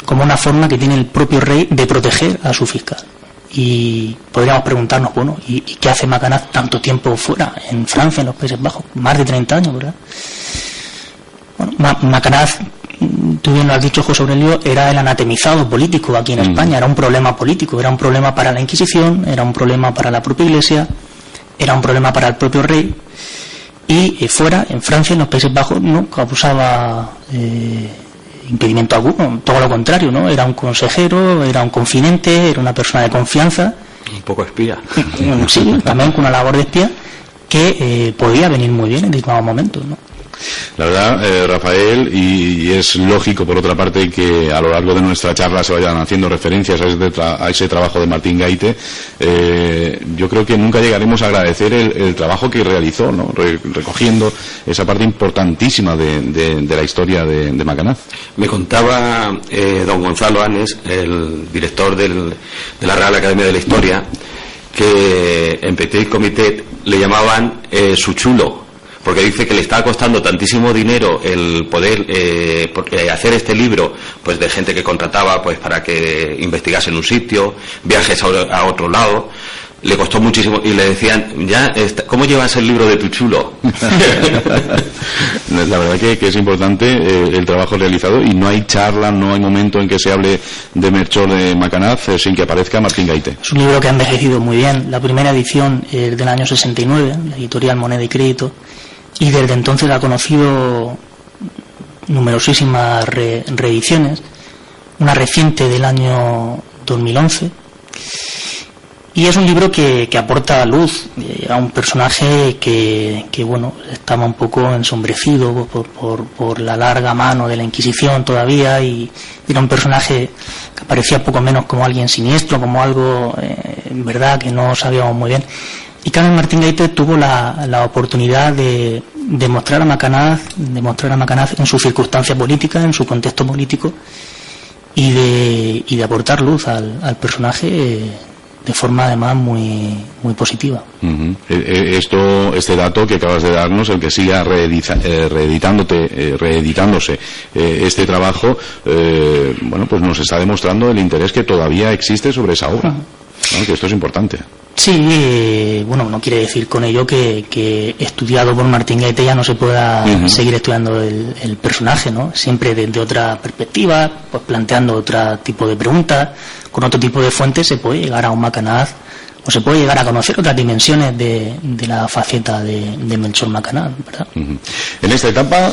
como una forma que tiene el propio rey de proteger a su fiscal. Y podríamos preguntarnos, bueno, ¿y qué hace Macanaz tanto tiempo fuera, en Francia, en los Países Bajos? Más de 30 años, ¿verdad? Bueno, Macanaz, tú bien lo has dicho, José Aurelio, era el anatemizado político aquí en España, era un problema político, era un problema para la Inquisición, era un problema para la propia Iglesia, era un problema para el propio rey, y fuera, en Francia, en los Países Bajos, no causaba impedimento alguno, todo lo contrario, ¿no? Era un consejero, era un confidente, era una persona de confianza.
Un poco espía.
Sí, también con una labor de espía que podía venir muy bien en determinados momentos, ¿no?
La verdad, Rafael, y es lógico por otra parte que a lo largo de nuestra charla se vayan haciendo referencias a ese trabajo de Martín Gaite, yo creo que nunca llegaremos a agradecer el trabajo que realizó, ¿no? Recogiendo esa parte importantísima de la historia de Macanaz.
Me contaba don Gonzalo Anes, el director de la Real Academia de la Historia, que en Petit Comité le llamaban su chulo, porque dice que le estaba costando tantísimo dinero el poder hacer este libro, pues de gente que contrataba pues para que investigase en un sitio, viajes a otro lado, le costó muchísimo, y le decían, ¿cómo llevas el libro de tu chulo?
La verdad que es importante el trabajo realizado, y no hay charla, no hay momento en que se hable de Melchor de Macanaz sin que aparezca Martín Gaite.
Es un libro que ha envejecido muy bien. La primera edición es del año 69, la editorial Moneda y Crédito, y desde entonces ha conocido numerosísimas reediciones, una reciente del año 2011, y es un libro que aporta luz a un personaje que bueno, estaba un poco ensombrecido por la larga mano de la Inquisición todavía, y era un personaje que parecía poco menos como alguien siniestro, como algo en verdad que no sabíamos muy bien. Y Carmen Martín Gaite tuvo la oportunidad de mostrar a Macanaz en su circunstancia política, en su contexto político, y de aportar luz al personaje de forma además muy positiva.
Este dato que acabas de darnos, el que siga reeditándose este trabajo, bueno, pues nos está demostrando el interés que todavía existe sobre esa obra, ¿no? Que esto es importante.
Sí, bueno, no quiere decir con ello que estudiado por Martín Gaite ya no se pueda seguir estudiando el personaje, ¿no? Siempre desde otra perspectiva, pues planteando otro tipo de preguntas, con otro tipo de fuentes se puede llegar a un Macanaz, o se puede llegar a conocer otras dimensiones de la faceta de Melchor Macanaz, ¿verdad?
En esta etapa,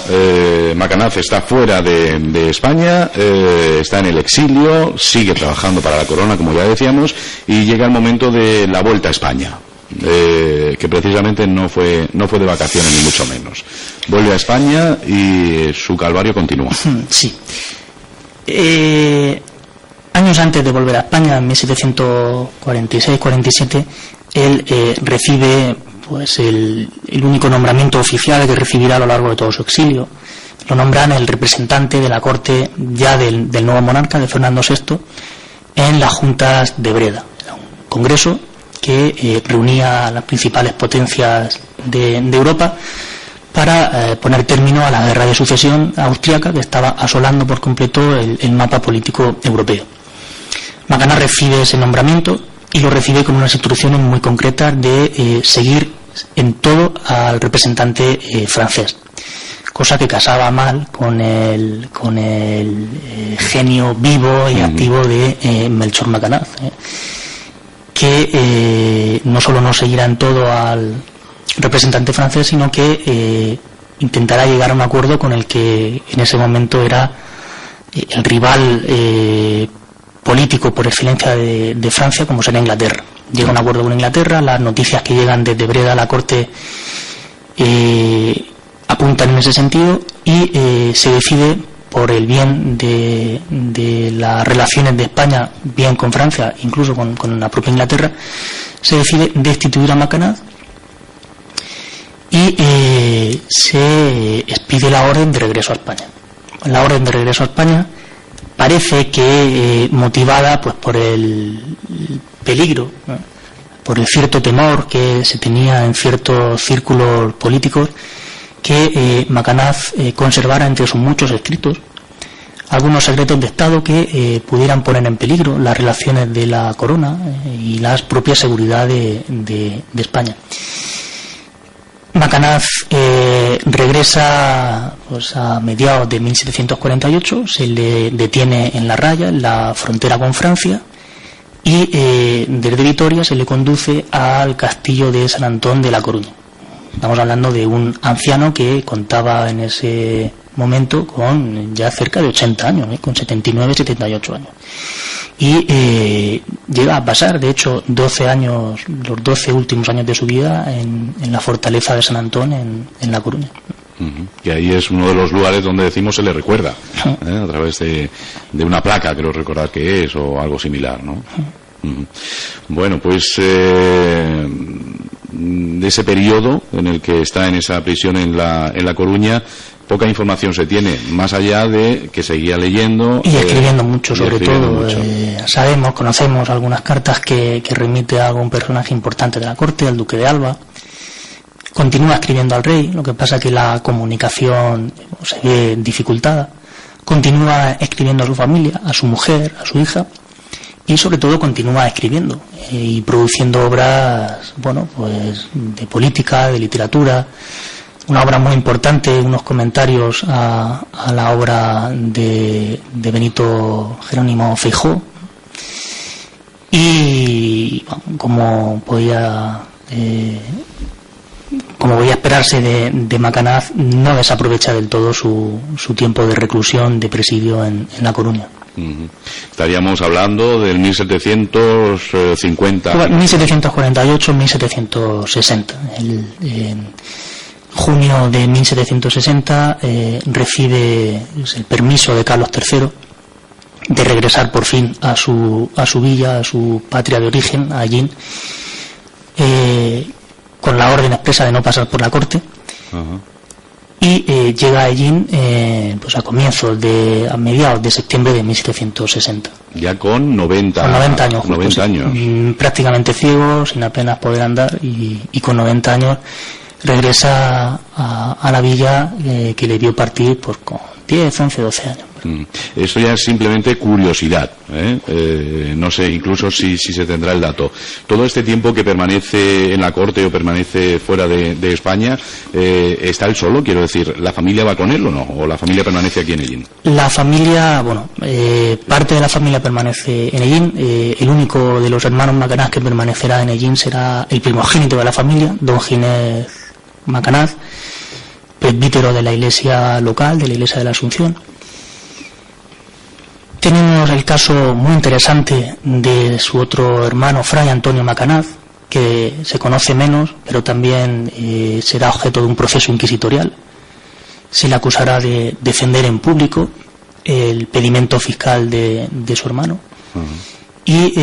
Macanaz está fuera de España, está en el exilio, sigue trabajando para la corona, como ya decíamos, y llega el momento de la vuelta a España. que precisamente no fue de vacaciones ni mucho menos. Vuelve a España y su calvario continúa.
Sí. Años antes de volver a España, en 1746-47, él recibe pues el único nombramiento oficial que recibirá a lo largo de todo su exilio. Lo nombran el representante de la corte ya del nuevo monarca, de Fernando VI, en las juntas de Breda. Era un congreso que reunía a las principales potencias de Europa para poner término a la guerra de sucesión austríaca que estaba asolando por completo el mapa político europeo. Macanaz recibe ese nombramiento y lo recibe con unas instrucciones muy concretas de seguir en todo al representante francés, cosa que casaba mal con el genio vivo y activo de Melchor Macanaz, que no solo no seguirá en todo al representante francés, sino que intentará llegar a un acuerdo con el que en ese momento era el rival político por excelencia de Francia, como será Inglaterra. Llega a un acuerdo con Inglaterra, las noticias que llegan desde Breda a la corte apuntan en ese sentido, y se decide, por el bien de las relaciones de España, bien con Francia, incluso con la propia Inglaterra, se decide destituir a Macanaz y se expide la orden de regreso a España. La orden de regreso a España parece que motivada pues por el peligro, ¿no?, por el cierto temor que se tenía en ciertos círculos políticos, que Macanaz conservara entre sus muchos escritos algunos secretos de Estado que pudieran poner en peligro las relaciones de la corona y la propia seguridad de España. Macanaz regresa pues a mediados de 1748, se le detiene en La Raya, en la frontera con Francia, y desde Vitoria se le conduce al castillo de San Antón de La Coruña. Estamos hablando de un anciano que contaba en ese momento con ya cerca de 80 años, con 79, 78 años. Y llega a pasar, de hecho, 12 años, los 12 últimos años de su vida en la fortaleza de San Antón en La Coruña.
Que ahí es uno de los lugares donde decimos se le recuerda, a través de una placa, creo recordar que es, o algo similar, ¿no? Bueno, pues de ese periodo en el que está en esa prisión en La Coruña, poca información se tiene, más allá de que seguía leyendo
y escribiendo mucho, sobre todo. Conocemos algunas cartas que remite a algún personaje importante de la corte, al duque de Alba. Continúa escribiendo al rey, lo que pasa que la comunicación se ve dificultada. Continúa escribiendo a su familia, a su mujer, a su hija, y sobre todo continúa escribiendo y produciendo obras, bueno, pues de política, de literatura. Una obra muy importante, unos comentarios a la obra de Benito Jerónimo Feijóo, y como podía esperarse de Macanaz, no desaprovecha del todo su tiempo de reclusión, de presidio en La Coruña.
Estaríamos hablando del 1750.
1748-1760. En junio de 1760 recibe el permiso de Carlos III de regresar por fin a su villa, a su patria de origen, a Hellín, con la orden expresa de no pasar por la corte. Y llega a Hellín pues a mediados de septiembre de 1760.
Ya con 90
años.
90 años.
Prácticamente ciego, sin apenas poder andar, y con 90 años regresa a la villa que le vio partir pues con 10, 11, 12 años.
Esto ya es simplemente curiosidad, no sé incluso si se tendrá el dato. Todo este tiempo que permanece en la corte o permanece fuera de España, ¿está él solo? Quiero decir, ¿la familia va con él o no? ¿O la familia permanece aquí en Hellín?
La familia, parte de la familia permanece en Hellín. El único de los hermanos Macanaz que permanecerá en Hellín será el primogénito de la familia, don Ginés Macanaz, presbítero de la iglesia local, de la iglesia de la Asunción. Tenemos el caso muy interesante de su otro hermano, Fray Antonio Macanaz, que se conoce menos, pero también será objeto de un proceso inquisitorial. Se le acusará de defender en público el pedimento fiscal de su hermano. Y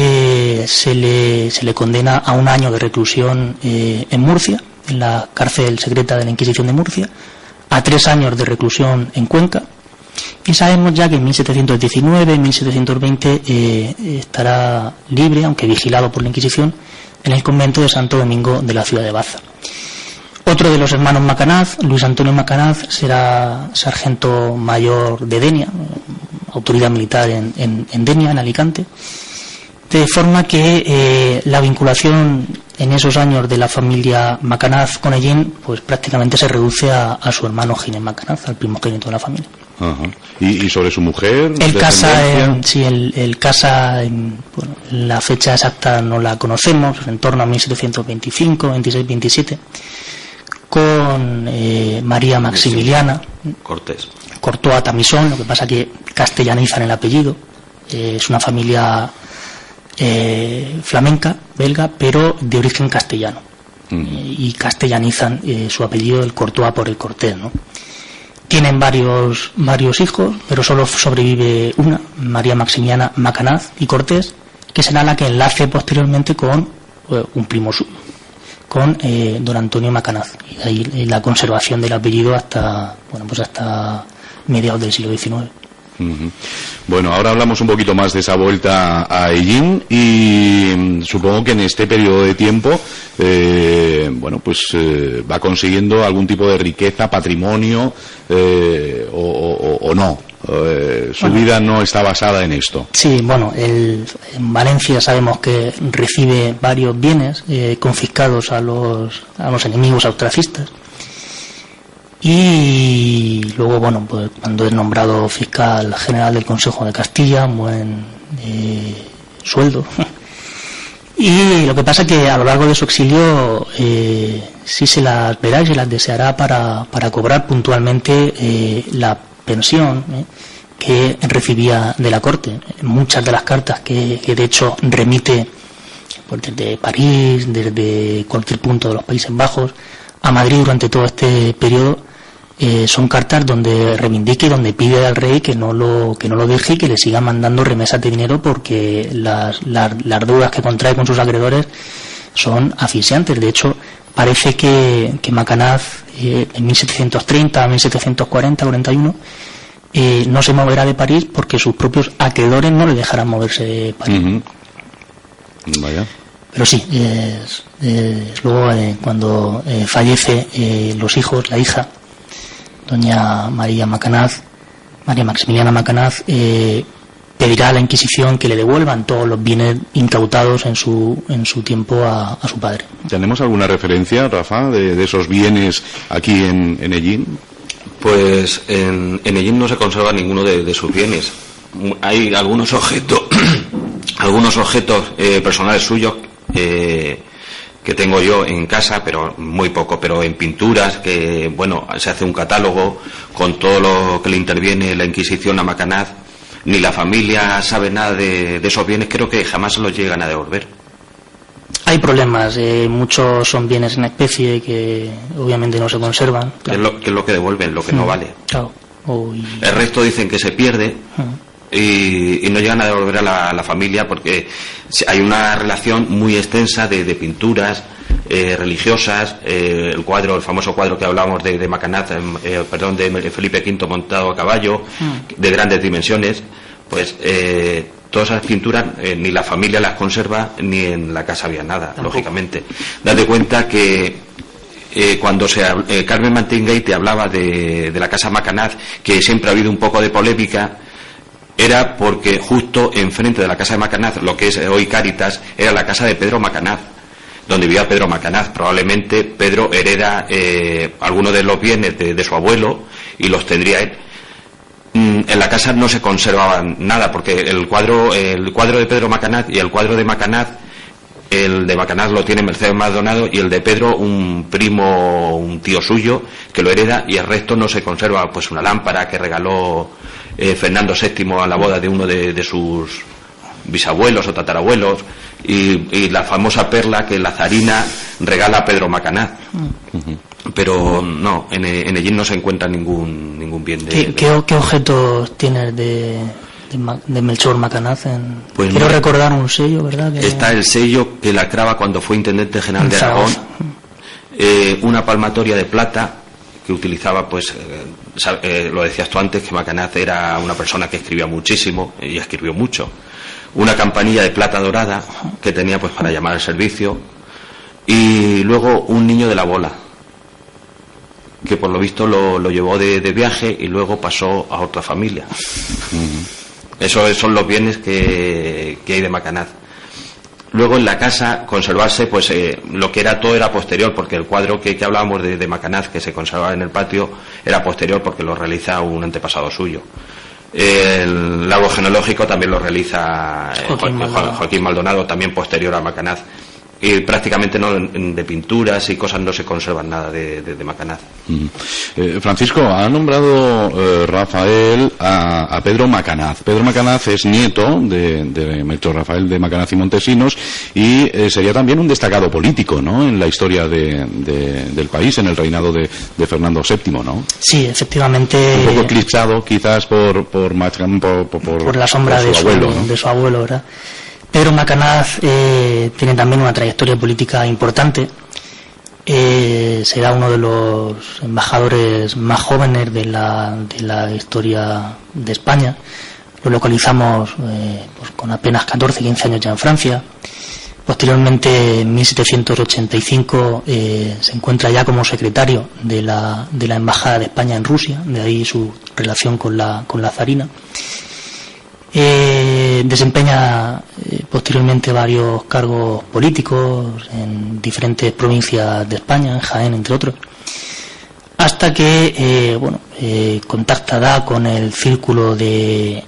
se le condena a 1 año de reclusión en Murcia, en la cárcel secreta de la Inquisición de Murcia, a 3 años de reclusión en Cuenca, y sabemos ya que en 1719, 1720 estará libre, aunque vigilado por la Inquisición, en el convento de Santo Domingo de la ciudad de Baza. Otro de los hermanos Macanaz, Luis Antonio Macanaz, será sargento mayor de Denia, autoridad militar en Denia, en Alicante, de forma que la vinculación en esos años de la familia Macanaz con Ellín pues prácticamente se reduce a su hermano Ginés Macanaz, al primogénito de la familia.
Ajá. ¿Y sobre su mujer?
Él casa, bueno, la fecha exacta no la conocemos, en torno a 1725, 26, 27, con María Maximiliana Cortó Tamisón, lo que pasa que castellanizan el apellido. Es una familia flamenca, belga, pero de origen castellano. Y castellanizan su apellido, el Courtois, por el Cortés, ¿no? Tienen varios hijos, pero solo sobrevive una, María Maximiliana Macanaz y Cortés, que será la que enlace posteriormente con un primo suyo, con don Antonio Macanaz. Y de ahí la conservación del apellido hasta mediados del siglo XIX.
Bueno, ahora hablamos un poquito más de esa vuelta a Ellín y supongo que en este periodo de tiempo va consiguiendo algún tipo de riqueza, patrimonio o no. Su vida no está basada en esto.
Sí, bueno, en Valencia sabemos que recibe varios bienes confiscados a los enemigos austracistas. Y luego, bueno, pues cuando es nombrado fiscal general del Consejo de Castilla, un buen sueldo. Y lo que pasa es que a lo largo de su exilio sí se las verá y se las deseará para cobrar puntualmente la pensión que recibía de la corte. Muchas de las cartas que de hecho remite pues, desde París, desde cualquier punto de los Países Bajos, a Madrid durante todo este periodo, son cartas donde reivindica y donde pide al rey que no lo deje y que le siga mandando remesas de dinero, porque las deudas que contrae con sus acreedores son asfixiantes. De hecho, parece que Macanaz en 1730, 1740, 41 no se moverá de París porque sus propios acreedores no le dejarán moverse de París.
Vaya.
Pero sí, luego cuando fallece los hijos, la hija, doña María Maximiliana Macanaz, pedirá a la Inquisición que le devuelvan todos los bienes incautados en su tiempo a su padre.
¿Tenemos alguna referencia, Rafa, de esos bienes aquí en Ellín?
Pues en Ellín no se conserva ninguno de sus bienes. Hay algunos objetos personales suyos que tengo yo en casa, pero muy poco, pero en pinturas, que bueno, se hace un catálogo con todo lo que le interviene la Inquisición a Macanaz. Ni la familia sabe nada de esos bienes, creo que jamás se los llegan a devolver.
Hay problemas, muchos son bienes en especie que obviamente no se conservan.
Claro. ¿Qué es lo que devuelven? Lo que no vale.
Claro.
El resto dicen que se pierde. Y no llegan a devolver a la familia, porque hay una relación muy extensa de pinturas religiosas. El famoso cuadro que hablábamos de Macanaz, de Felipe V montado a caballo, de grandes dimensiones, pues todas esas pinturas ni la familia las conserva, ni en la casa había nada. Tampoco. Lógicamente. Date cuenta que cuando Carmen Mantingate hablaba de la casa Macanaz, que siempre ha habido un poco de polémica, era porque justo enfrente de la casa de Macanaz, lo que es hoy Cáritas, era la casa de Pedro Macanaz, donde vivía Pedro Macanaz. Probablemente Pedro hereda algunos de los bienes de su abuelo y los tendría él. En la casa no se conservaba nada, porque el cuadro de Pedro Macanaz y el cuadro de Macanaz, el de Macanaz lo tiene Mercedes Maldonado y el de Pedro un tío suyo que lo hereda, y el resto no se conserva. Pues una lámpara que regaló Fernando VII a la boda de uno de sus bisabuelos o tatarabuelos, y la famosa perla que la zarina regala a Pedro Macanaz. Pero no, en Ellín no se encuentra ningún bien de...
¿Qué objetos tienes de Melchor Macanaz?
Pues
quiero recordar un sello, ¿verdad?
Está el sello que lacraba cuando fue intendente general de Aragón, una palmatoria de plata que utilizaba, pues, lo decías tú antes, que Macanaz era una persona que escribía muchísimo y escribió mucho. Una campanilla de plata dorada que tenía, pues, para llamar al servicio, y luego un niño de la bola que por lo visto lo llevó de viaje y luego pasó a otra familia. Esos son los bienes que hay de Macanaz. Luego en la casa conservarse, pues lo que era todo era posterior, porque el cuadro que hablábamos de Macanaz, que se conservaba en el patio, era posterior porque lo realiza un antepasado suyo. El árbol genealógico también lo realiza Joaquín Maldonado, también posterior a Macanaz. Y prácticamente no, de pinturas y cosas no se conservan nada de Macanaz.
Francisco, ha nombrado Rafael a Pedro Macanaz. Pedro Macanaz es nieto de Melchor Rafael de Macanaz y Montesinos y sería también un destacado político, ¿no?, en la historia del país, en el reinado de Fernando VII, ¿no?
Sí, efectivamente.
Un poco eclipsado quizás por
la sombra de su abuelo, ¿no? De su abuelo, ¿verdad? Pedro Macanaz tiene también una trayectoria política importante. Será uno de los embajadores más jóvenes de la historia de España. Lo localizamos pues con apenas 14-15 años ya en Francia. Posteriormente, en 1785, se encuentra ya como secretario de la Embajada de España en Rusia, de ahí su relación con la zarina. Desempeña posteriormente varios cargos políticos en diferentes provincias de España, en Jaén entre otros, hasta que contacta con el círculo de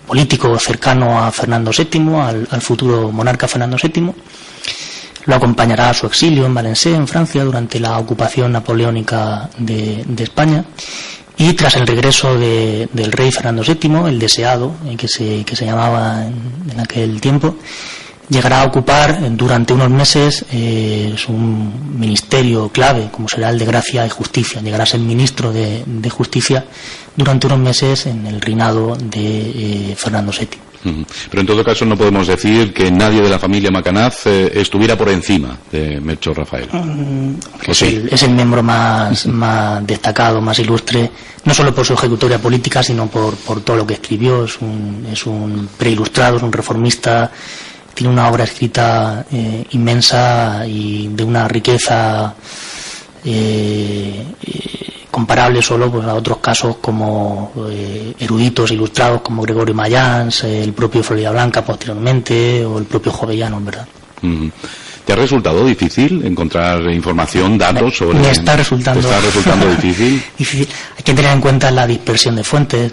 político cercano a Fernando VII, al futuro monarca Fernando VII. Lo acompañará a su exilio en Valenciennes, en Francia, durante la ocupación napoleónica de España. Y tras el regreso del rey Fernando VII, el deseado, que se llamaba en aquel tiempo, llegará a ocupar durante unos meses un ministerio clave, como será el de Gracia y Justicia. Llegará a ser ministro de Justicia durante unos meses en el reinado de Fernando VII.
Pero en todo caso no podemos decir que nadie de la familia Macanaz estuviera por encima de Melchor Rafael.
Es el miembro más destacado, más ilustre, no solo por su ejecutoria política, sino por todo lo que escribió. Es un preilustrado, es un reformista, tiene una obra escrita inmensa y de una riqueza comparable solo pues a otros casos como eruditos ilustrados como Gregorio Mayans, el propio Florida Blanca posteriormente, o el propio Jovellanos, ¿verdad?
¿Te ha resultado difícil encontrar información, datos sobre...?
Me está resultando...
¿Te está resultando difícil?
Difícil. Hay que tener en cuenta la dispersión de fuentes,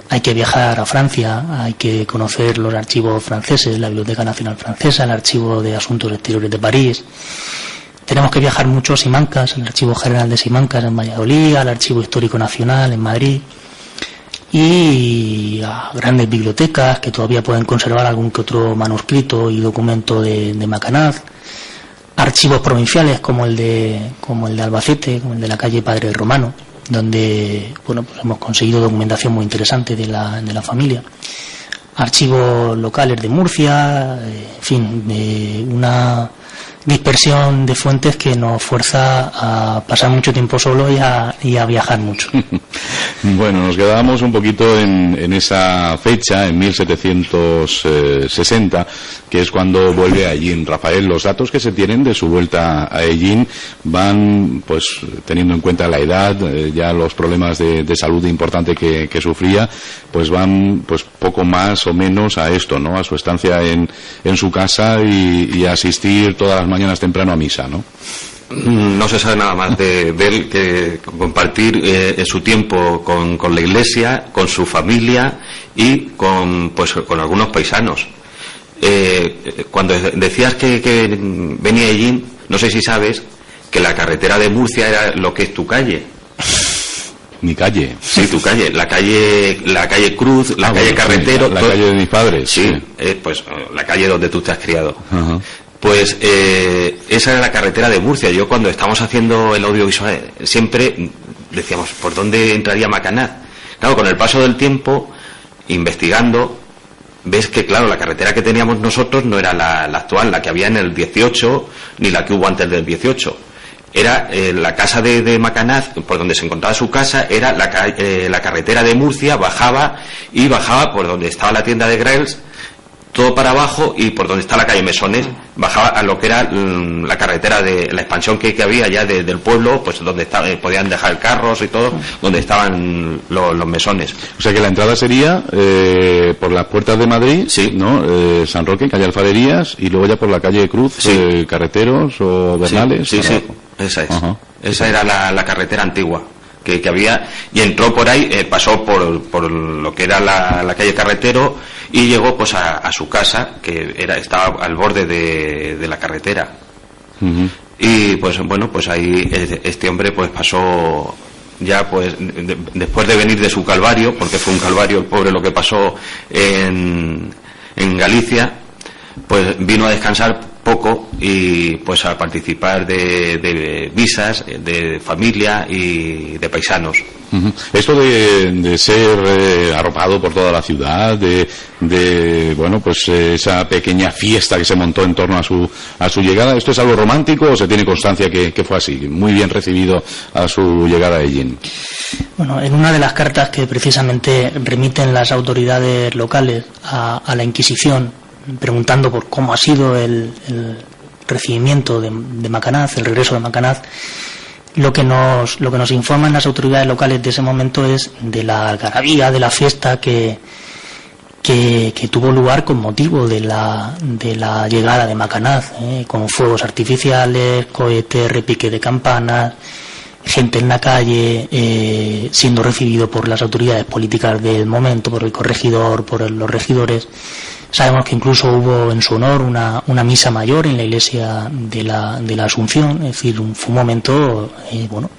hay que viajar a Francia, hay que conocer los archivos franceses, la Biblioteca Nacional Francesa, el Archivo de Asuntos Exteriores de París. Tenemos que viajar mucho a Simancas, el Archivo General de Simancas en Valladolid, al Archivo Histórico Nacional en Madrid, y a grandes bibliotecas que todavía pueden conservar algún que otro manuscrito y documento de Macanaz, archivos provinciales como el de Albacete, como el de la calle Padre Romano, donde pues hemos conseguido documentación muy interesante de la familia, archivos locales de Murcia, en fin, de una dispersión de fuentes que nos fuerza a pasar mucho tiempo solo y a viajar mucho.
Bueno, nos quedábamos un poquito en esa fecha, en 1760, que es cuando vuelve a Ellín. Rafael, los datos que se tienen de su vuelta a Ellín van, pues, teniendo en cuenta la edad, ya los problemas de salud importante que sufría, pues van, pues, poco más o menos a esto, ¿no? A su estancia en su casa y a asistir todas las mañanas temprano a misa, ¿no?
No se sabe nada más de él que compartir su tiempo con la iglesia, con su familia y con algunos paisanos. Cuando decías que venía Ellín, no sé si sabes que la carretera de Murcia era lo que es tu calle.
Mi calle.
Sí, tu calle. La calle Cruz, la calle Carretero.
La calle de mis padres.
Sí, pues la calle donde tú te has criado.
Ajá.
Pues esa era la carretera de Murcia. Yo cuando estábamos haciendo el audiovisual siempre decíamos, ¿por dónde entraría Macanaz? Claro, con el paso del tiempo, investigando, ves que, claro, la carretera que teníamos nosotros no era la actual, la que había en el 18, ni la que hubo antes del 18. Era la casa de Macanaz, por donde se encontraba su casa, era la carretera de Murcia, bajaba por donde estaba la tienda de Grails, todo para abajo, y por donde está la calle Mesones bajaba a lo que era la carretera de la expansión que había ya del pueblo, pues donde podían dejar carros y todo, donde estaban los mesones.
O sea que la entrada sería por las puertas de Madrid,
sí,
¿no? San Roque, calle Alfarerías, y luego ya por la calle Cruz,
sí,
Carreteros o Bernales.
Sí, esa es. Ajá. Esa era la carretera antigua que había, y entró por ahí, pasó por lo que era la calle Carretero, y llegó pues a su casa, que estaba al borde de la carretera. Uh-huh. Y pues bueno, pues ahí este hombre pues pasó ya, pues después de venir de su calvario, porque fue un calvario el pobre lo que pasó en Galicia, pues vino a descansar poco y pues a participar de misas de familia y de paisanos.
Uh-huh. Esto de ser arropado por toda la ciudad, de bueno, pues esa pequeña fiesta que se montó en torno a su llegada, ¿esto es algo romántico o se tiene constancia que fue así, muy bien recibido a su llegada a Ellín?
Bueno, en una de las cartas que precisamente remiten las autoridades locales a la Inquisición, preguntando por cómo ha sido el recibimiento de Macanaz, el regreso de Macanaz, lo que nos informan las autoridades locales de ese momento es de la algarabía, de la fiesta que tuvo lugar con motivo de la llegada de Macanaz, con fuegos artificiales, cohetes, repique de campanas, gente en la calle, siendo recibido por las autoridades políticas del momento, por el corregidor, por los regidores. Sabemos que incluso hubo en su honor una misa mayor en la iglesia de la Asunción, es decir, fue un momento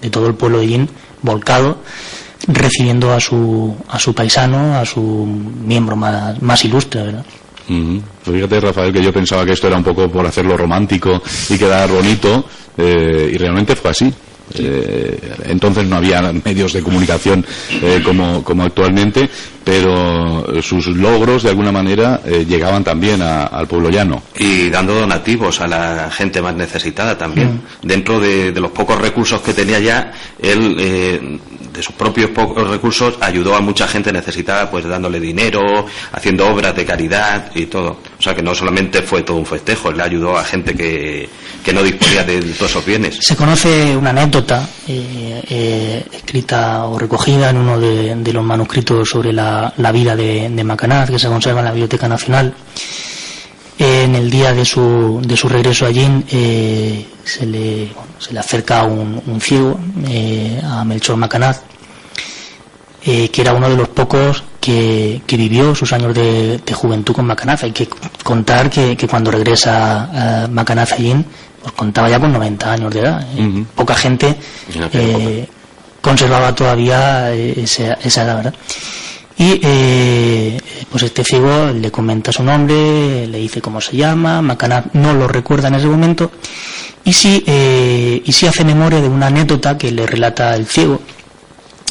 de todo el pueblo de Ellín volcado, recibiendo a su paisano, a su miembro más ilustre, ¿verdad?
Uh-huh. Pues fíjate, Rafael, que yo pensaba que esto era un poco por hacerlo romántico y quedar bonito, y realmente fue así. Entonces no había medios de comunicación como actualmente, pero sus logros de alguna manera llegaban también al pueblo llano,
y dando donativos a la gente más necesitada también. Dentro de los pocos recursos que tenía ya él, de sus propios pocos recursos, ayudó a mucha gente necesitada, pues dándole dinero, haciendo obras de caridad y todo. O sea que no solamente fue todo un festejo, le ayudó a gente que no disponía de todos esos bienes.
Se conoce una anécdota escrita o recogida en uno de los manuscritos sobre la vida de Macanaz, que se conserva en la Biblioteca Nacional. En el día de su regreso allí, se le acerca un ciego a Melchor Macanaz, que era uno de los pocos que vivió sus años de juventud con Macanaz. Hay que contar que cuando regresa Macanaz allí, pues contaba ya con 90 años de edad. Uh-huh. Poca gente conservaba todavía esa edad, ¿verdad? Y pues este ciego le comenta su nombre, le dice cómo se llama. Macanaz no lo recuerda en ese momento, y sí hace memoria de una anécdota que le relata el ciego,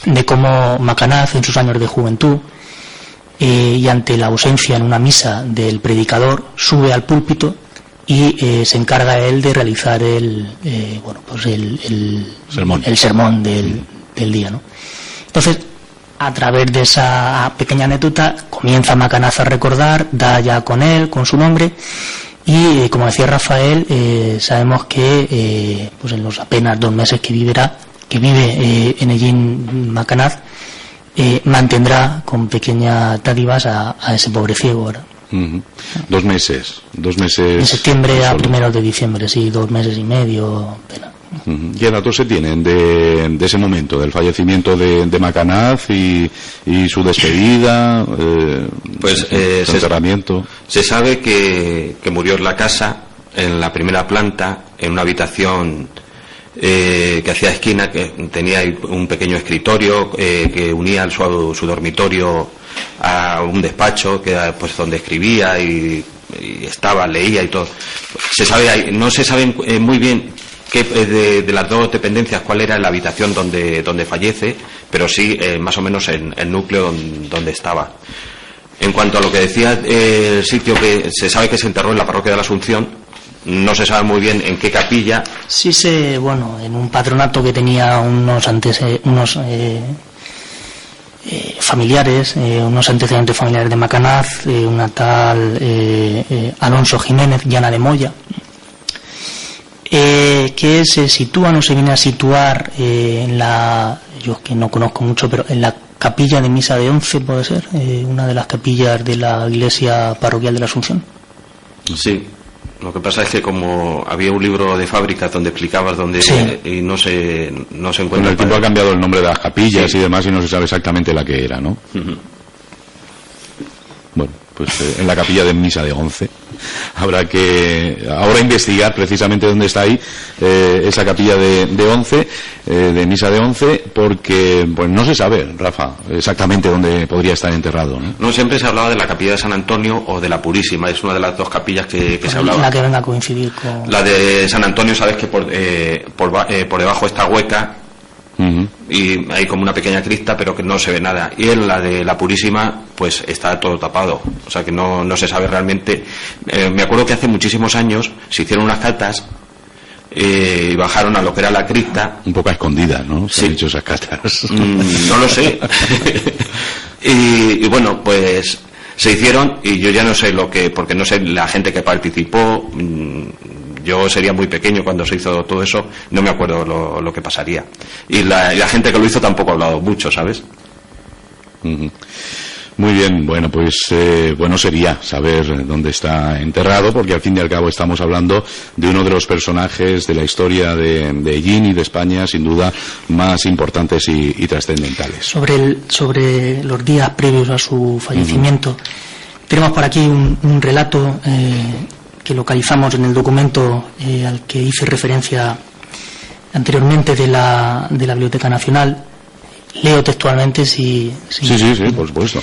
de cómo Macanaz en sus años de juventud, y ante la ausencia en una misa del predicador, sube al púlpito y se encarga él de realizar el sermón del día, ¿no? Entonces, a través de esa pequeña anécdota comienza Macanaz a recordar, da ya con él, con su nombre, y como decía Rafael, sabemos que pues en los apenas 2 meses que vive en Ellín Macanaz, mantendrá con pequeñas dádivas a ese pobre ciego, ¿verdad?
Uh-huh. 2 meses.
De septiembre a primeros de diciembre, sí, 2 meses y medio.
Uh-huh. ¿Qué datos se tienen de ese momento, del fallecimiento de Macanaz y su despedida,
pues
su enterramiento?
Se sabe que murió en la casa, en la primera planta, en una habitación que hacía esquina, que tenía un pequeño escritorio que unía su dormitorio a un despacho, que era pues donde escribía y estaba, leía y todo. No se sabe muy bien de las dos dependencias cuál era la habitación donde fallece, pero sí más o menos en el núcleo donde estaba. En cuanto a lo que decía el sitio, que se sabe que se enterró en la parroquia de la Asunción, no se sabe muy bien en qué capilla.
Sí, en un patronato que tenía unos familiares, unos antecedentes familiares de Macanaz, una tal Alonso Jiménez, Llana de Moya, que se sitúa, no se viene a situar yo que no conozco mucho, pero en la capilla de misa de 11, puede ser, una de las capillas de la iglesia parroquial de la Asunción.
Sí. Lo que pasa es que como había un libro de fábricas donde explicabas dónde, sí, y no se encuentra.
Con el tiempo ha cambiado el nombre de las capillas, sí, y demás, y no se sabe exactamente la que era, ¿no? Uh-huh. Bueno, pues en la capilla de misa de 11 habrá que ahora investigar precisamente dónde está ahí esa capilla de 11, de misa de 11, porque pues no se sabe, Rafa, exactamente dónde podría estar enterrado, ¿no?
No, siempre se hablaba de la capilla de San Antonio o de la Purísima, es una de las dos capillas que se hablaba.
La que venga a coincidir con...
La de San Antonio, sabes que por debajo está hueca. Uh-huh. Y hay como una pequeña cripta, pero que no se ve nada. Y en la de la Purísima pues está todo tapado, o sea que no se sabe realmente. Me acuerdo que hace muchísimos años se hicieron unas catas y bajaron a lo que era la cripta,
un poco a escondidas, ¿no? Se
sí.
han hecho esas catas.
No lo sé. y bueno, pues se hicieron, y yo ya no sé porque no sé la gente que participó. Yo sería muy pequeño cuando se hizo todo eso, no me acuerdo lo que pasaría. Y la gente que lo hizo tampoco ha hablado mucho, ¿sabes?
Uh-huh. Muy bien, bueno, pues bueno sería saber dónde está enterrado, porque al fin y al cabo estamos hablando de uno de los personajes de la historia de Ellín y de España, sin duda, más importantes y trascendentales.
Sobre los días previos a su fallecimiento, uh-huh, tenemos por aquí un relato que localizamos en el documento al que hice referencia anteriormente de la Biblioteca Nacional. Leo textualmente Sí,
por supuesto.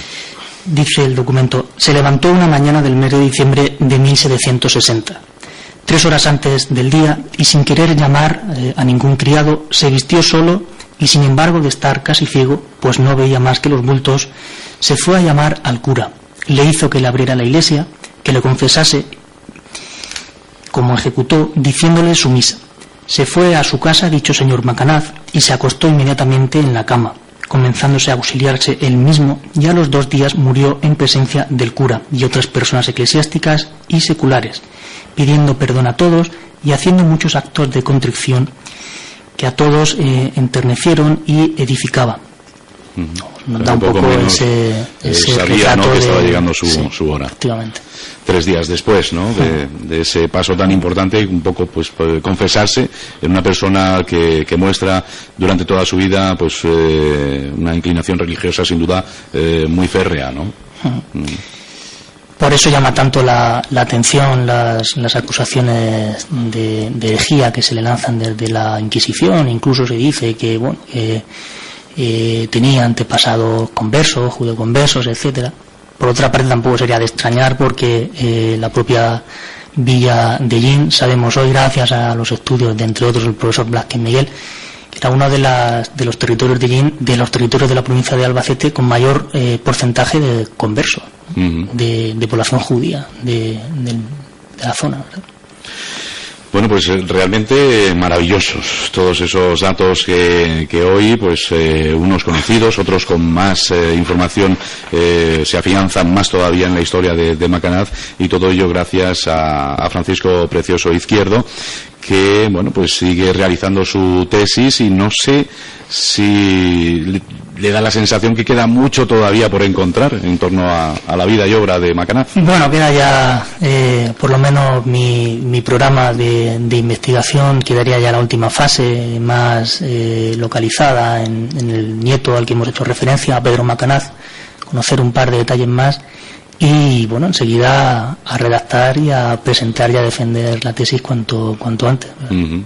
Dice el documento: se levantó una mañana del mes de diciembre de 1760. 3 horas antes del día, y sin querer llamar a ningún criado, se vistió solo y, sin embargo de estar casi ciego, pues no veía más que los bultos, se fue a llamar al cura. Le hizo que le abriera la iglesia, que le confesase, como ejecutó, diciéndole su misa. Se fue a su casa dicho señor Macanaz y se acostó inmediatamente en la cama, comenzándose a auxiliarse él mismo, y a los 2 días murió en presencia del cura y otras personas eclesiásticas y seculares, pidiendo perdón a todos y haciendo muchos actos de contrición que a todos enternecieron y edificaban. Nos da un poco ese
sabía, ¿no?, que estaba llegando su hora.
Efectivamente.
3 días después, ¿no?, de ese paso tan importante, un poco pues confesarse en una persona que muestra durante toda su vida pues una inclinación religiosa sin duda muy férrea, ¿no?
Por eso llama tanto la atención las acusaciones de herejía que se le lanzan desde la Inquisición. Incluso se dice que tenía antepasados conversos, judeoconversos, etcétera. Por otra parte, tampoco sería de extrañar, porque la propia villa de Ellín, sabemos hoy, gracias a los estudios de, entre otros, el profesor Blázquez Miguel, que era uno de los territorios de Ellín, de los territorios de la provincia de Albacete con mayor porcentaje de conversos, uh-huh, de población judía de la zona, ¿verdad?
Bueno, pues realmente maravillosos todos esos datos que hoy, pues unos conocidos, otros con más información, se afianzan más todavía en la historia de Macanaz, y todo ello gracias a Francisco Precioso Izquierdo, que bueno, pues sigue realizando su tesis, y no sé si le da la sensación que queda mucho todavía por encontrar en torno a la vida y obra de Macanaz.
Bueno, queda ya por lo menos mi programa de investigación, quedaría ya la última fase más localizada en el nieto al que hemos hecho referencia, a Pedro Macanaz, conocer un par de detalles más, y bueno, enseguida a redactar y a presentar y a defender la tesis cuanto antes.
Uh-huh.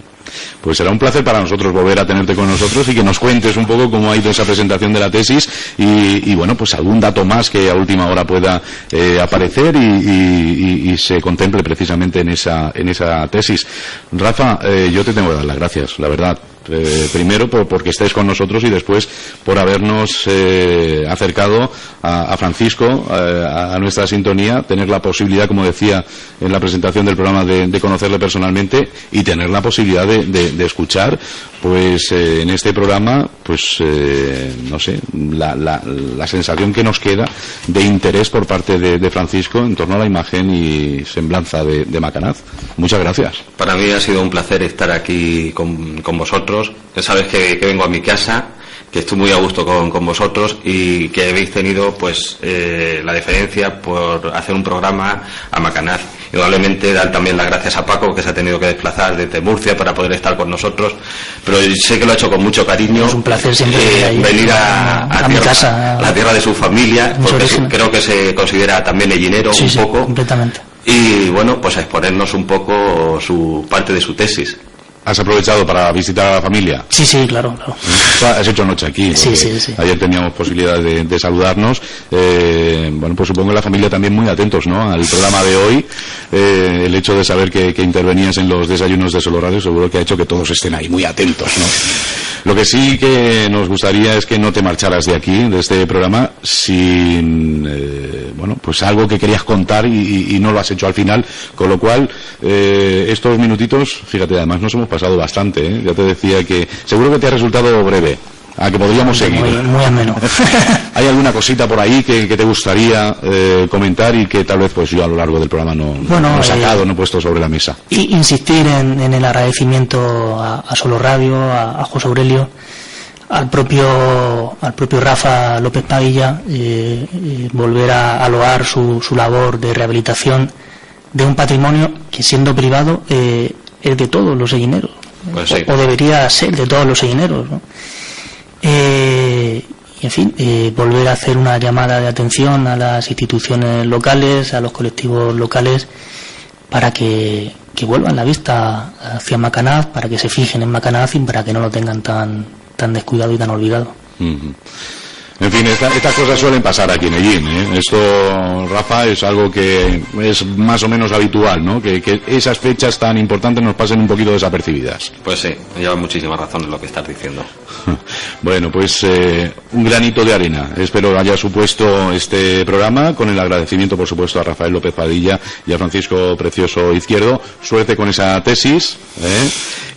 Pues será un placer para nosotros volver a tenerte con nosotros y que nos cuentes un poco cómo ha ido esa presentación de la tesis y bueno, pues algún dato más que a última hora pueda aparecer y se contemple precisamente en esa tesis. Rafa, yo te tengo que dar las gracias, la verdad. Primero porque estés con nosotros y después por habernos acercado a Francisco, a nuestra sintonía, tener la posibilidad, como decía en la presentación del programa, de conocerle personalmente y tener la posibilidad de escuchar pues en este programa pues no sé, la sensación que nos queda de interés por parte de Francisco en torno a la imagen y semblanza de Macanaz. Muchas gracias.
Para mí ha sido un placer estar aquí con vosotros. Sabes que vengo a mi casa, que estoy muy a gusto con vosotros y que habéis tenido pues la deferencia por hacer un programa a Macanaz. Indudablemente dar también las gracias a Paco, que se ha tenido que desplazar desde Murcia para poder estar con nosotros, pero sé que lo ha hecho con mucho cariño.
Es un placer siempre
venir a
mi casa,
a la tierra de su familia, porque creo que se considera también ellinero un poco.
Completamente.
Y bueno, pues a exponernos un poco su parte de su tesis.
¿Has aprovechado para visitar a la familia?
Sí, claro.
Has hecho noche aquí.
Sí.
Ayer teníamos posibilidad de saludarnos. Bueno, pues supongo que la familia también muy atentos, ¿no?, al programa de hoy. El hecho de saber que intervenías en los desayunos de Solo Radio seguro que ha hecho que todos estén ahí muy atentos, ¿no? Lo que sí que nos gustaría es que no te marcharas de aquí, de este programa, sin, bueno, pues algo que querías contar y no lo has hecho al final, con lo cual, estos minutitos, fíjate, además nos hemos pasado bastante, ¿eh? Ya te decía que seguro que te ha resultado breve, a que podríamos seguir.
Muy ameno.
¿Hay alguna cosita por ahí que te gustaría comentar y que tal vez pues yo a lo largo del programa no he sacado, no he puesto sobre la mesa?
Insistir en el agradecimiento a Solo Radio, a José Aurelio, al propio Rafa López Padilla, volver a loar su labor de rehabilitación de un patrimonio que, siendo privado, es de todos los sellineros,
pues sí.
o debería ser de todos los sellineros, ¿no? Y en fin, volver a hacer una llamada de atención a las instituciones locales, a los colectivos locales, para que vuelvan la vista hacia Macanaz, para que se fijen en Macanaz y para que no lo tengan tan descuidado y tan olvidado.
En fin, estas cosas suelen pasar aquí en Ellín, ¿eh? Esto, Rafa, es algo que es más o menos habitual, ¿no? Que esas fechas tan importantes nos pasen un poquito desapercibidas.
Pues sí, lleva muchísima razón en lo que estás diciendo.
Bueno, pues un granito de arena. Espero que haya supuesto este programa, con el agradecimiento, por supuesto, a Rafael López Padilla y a Francisco Precioso Izquierdo. Suerte con esa tesis,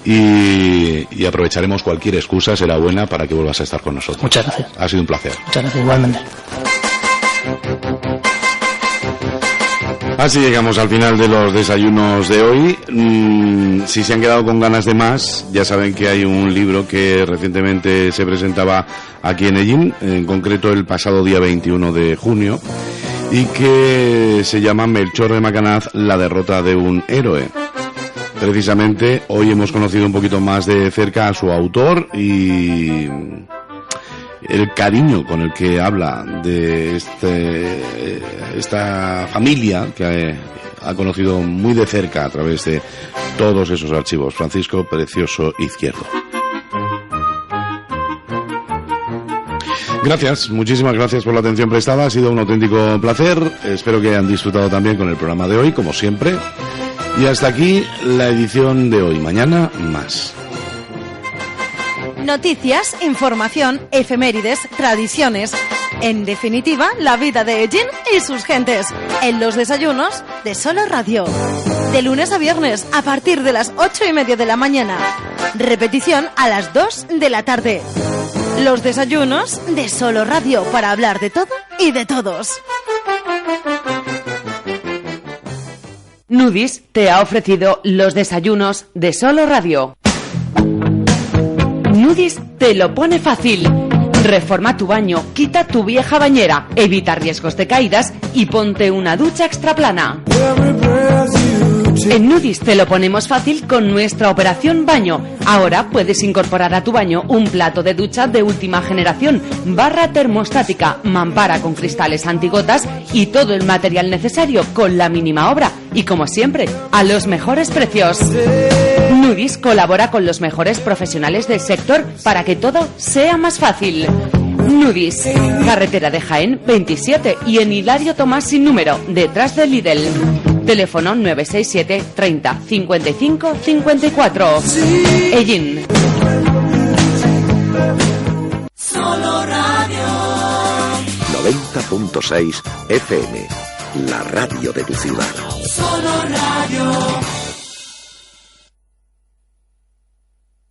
y aprovecharemos cualquier excusa, será buena, para que vuelvas a estar con nosotros.
Muchas gracias.
Ha sido un placer.
Muchas gracias, igualmente.
Así llegamos al final de los desayunos de hoy. Si se han quedado con ganas de más, ya saben que hay un libro que recientemente se presentaba aquí en Ellín, en concreto el pasado día 21 de junio, y que se llama Melchor de Macanaz, la derrota de un héroe. Precisamente hoy hemos conocido un poquito más de cerca a su autor y el cariño con el que habla de esta familia que ha conocido muy de cerca a través de todos esos archivos. Francisco Precioso Izquierdo. Gracias, muchísimas gracias por la atención prestada, ha sido un auténtico placer, espero que hayan disfrutado también con el programa de hoy, como siempre, y hasta aquí la edición de hoy. Mañana más.
Noticias, información, efemérides, tradiciones. En definitiva, la vida de Ellín y sus gentes. En los desayunos de Solo Radio. De lunes a viernes, a partir de las 8:30 de la mañana. Repetición a las 2 de la tarde. Los desayunos de Solo Radio, para hablar de todo y de todos.
Nudis te ha ofrecido los desayunos de Solo Radio. Nudis te lo pone fácil. Reforma tu baño, quita tu vieja bañera, evita riesgos de caídas y ponte una ducha extraplana. En Nudis te lo ponemos fácil con nuestra operación baño. Ahora puedes incorporar a tu baño un plato de ducha de última generación, barra termostática, mampara con cristales antigotas y todo el material necesario con la mínima obra. Y como siempre, a los mejores precios. Nudis colabora con los mejores profesionales del sector para que todo sea más fácil. Nudis, carretera de Jaén 27 y en Hilario Tomás sin número, detrás del Lidl. Teléfono 967 30 55 54. Ellín.
Solo Radio
90.6 FM, la radio de tu ciudad.
Solo Radio.